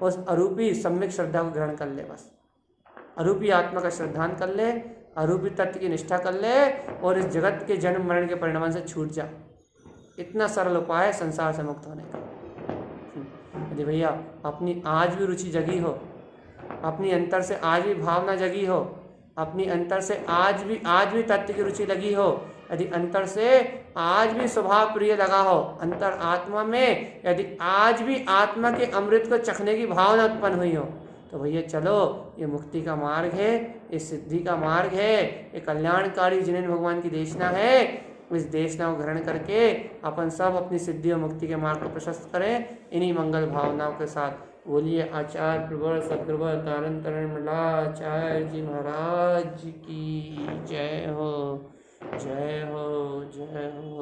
उस अरूपी सम्यक श्रद्धा को ग्रहण कर ले। बस अरूपी आत्मा का श्रद्धान कर ले, अरूपी तत्व की निष्ठा कर ले, और इस जगत के जन्म मरण के परिणाम से छूट जा। इतना सरल उपाय है संसार से मुक्त होने का। यदि भैया अपनी आज भी रुचि जगी हो, अपनी अंतर से आज भी भावना जगी हो, अपनी अंतर से आज भी तत्व की रुचि लगी हो, यदि अंतर से आज भी स्वभाव प्रिय लगा हो, अंतर आत्मा में यदि आज भी आत्मा के अमृत को चखने की भावना उत्पन्न हुई हो, तो भैया चलो, ये मुक्ति का मार्ग है, ये सिद्धि का मार्ग है, ये कल्याणकारी जिनेन्द्र भगवान की देशना है। इस देशना को ग्रहण करके अपन सब अपनी सिद्धि और मुक्ति के मार्ग को प्रशस्त करें। इन्हीं मंगल भावनाओं के साथ बोलिए आचार्य प्रवर सदगुरुवर तारण तरण मलाचार्य जी महाराज की जय हो, जय हो, जय हो।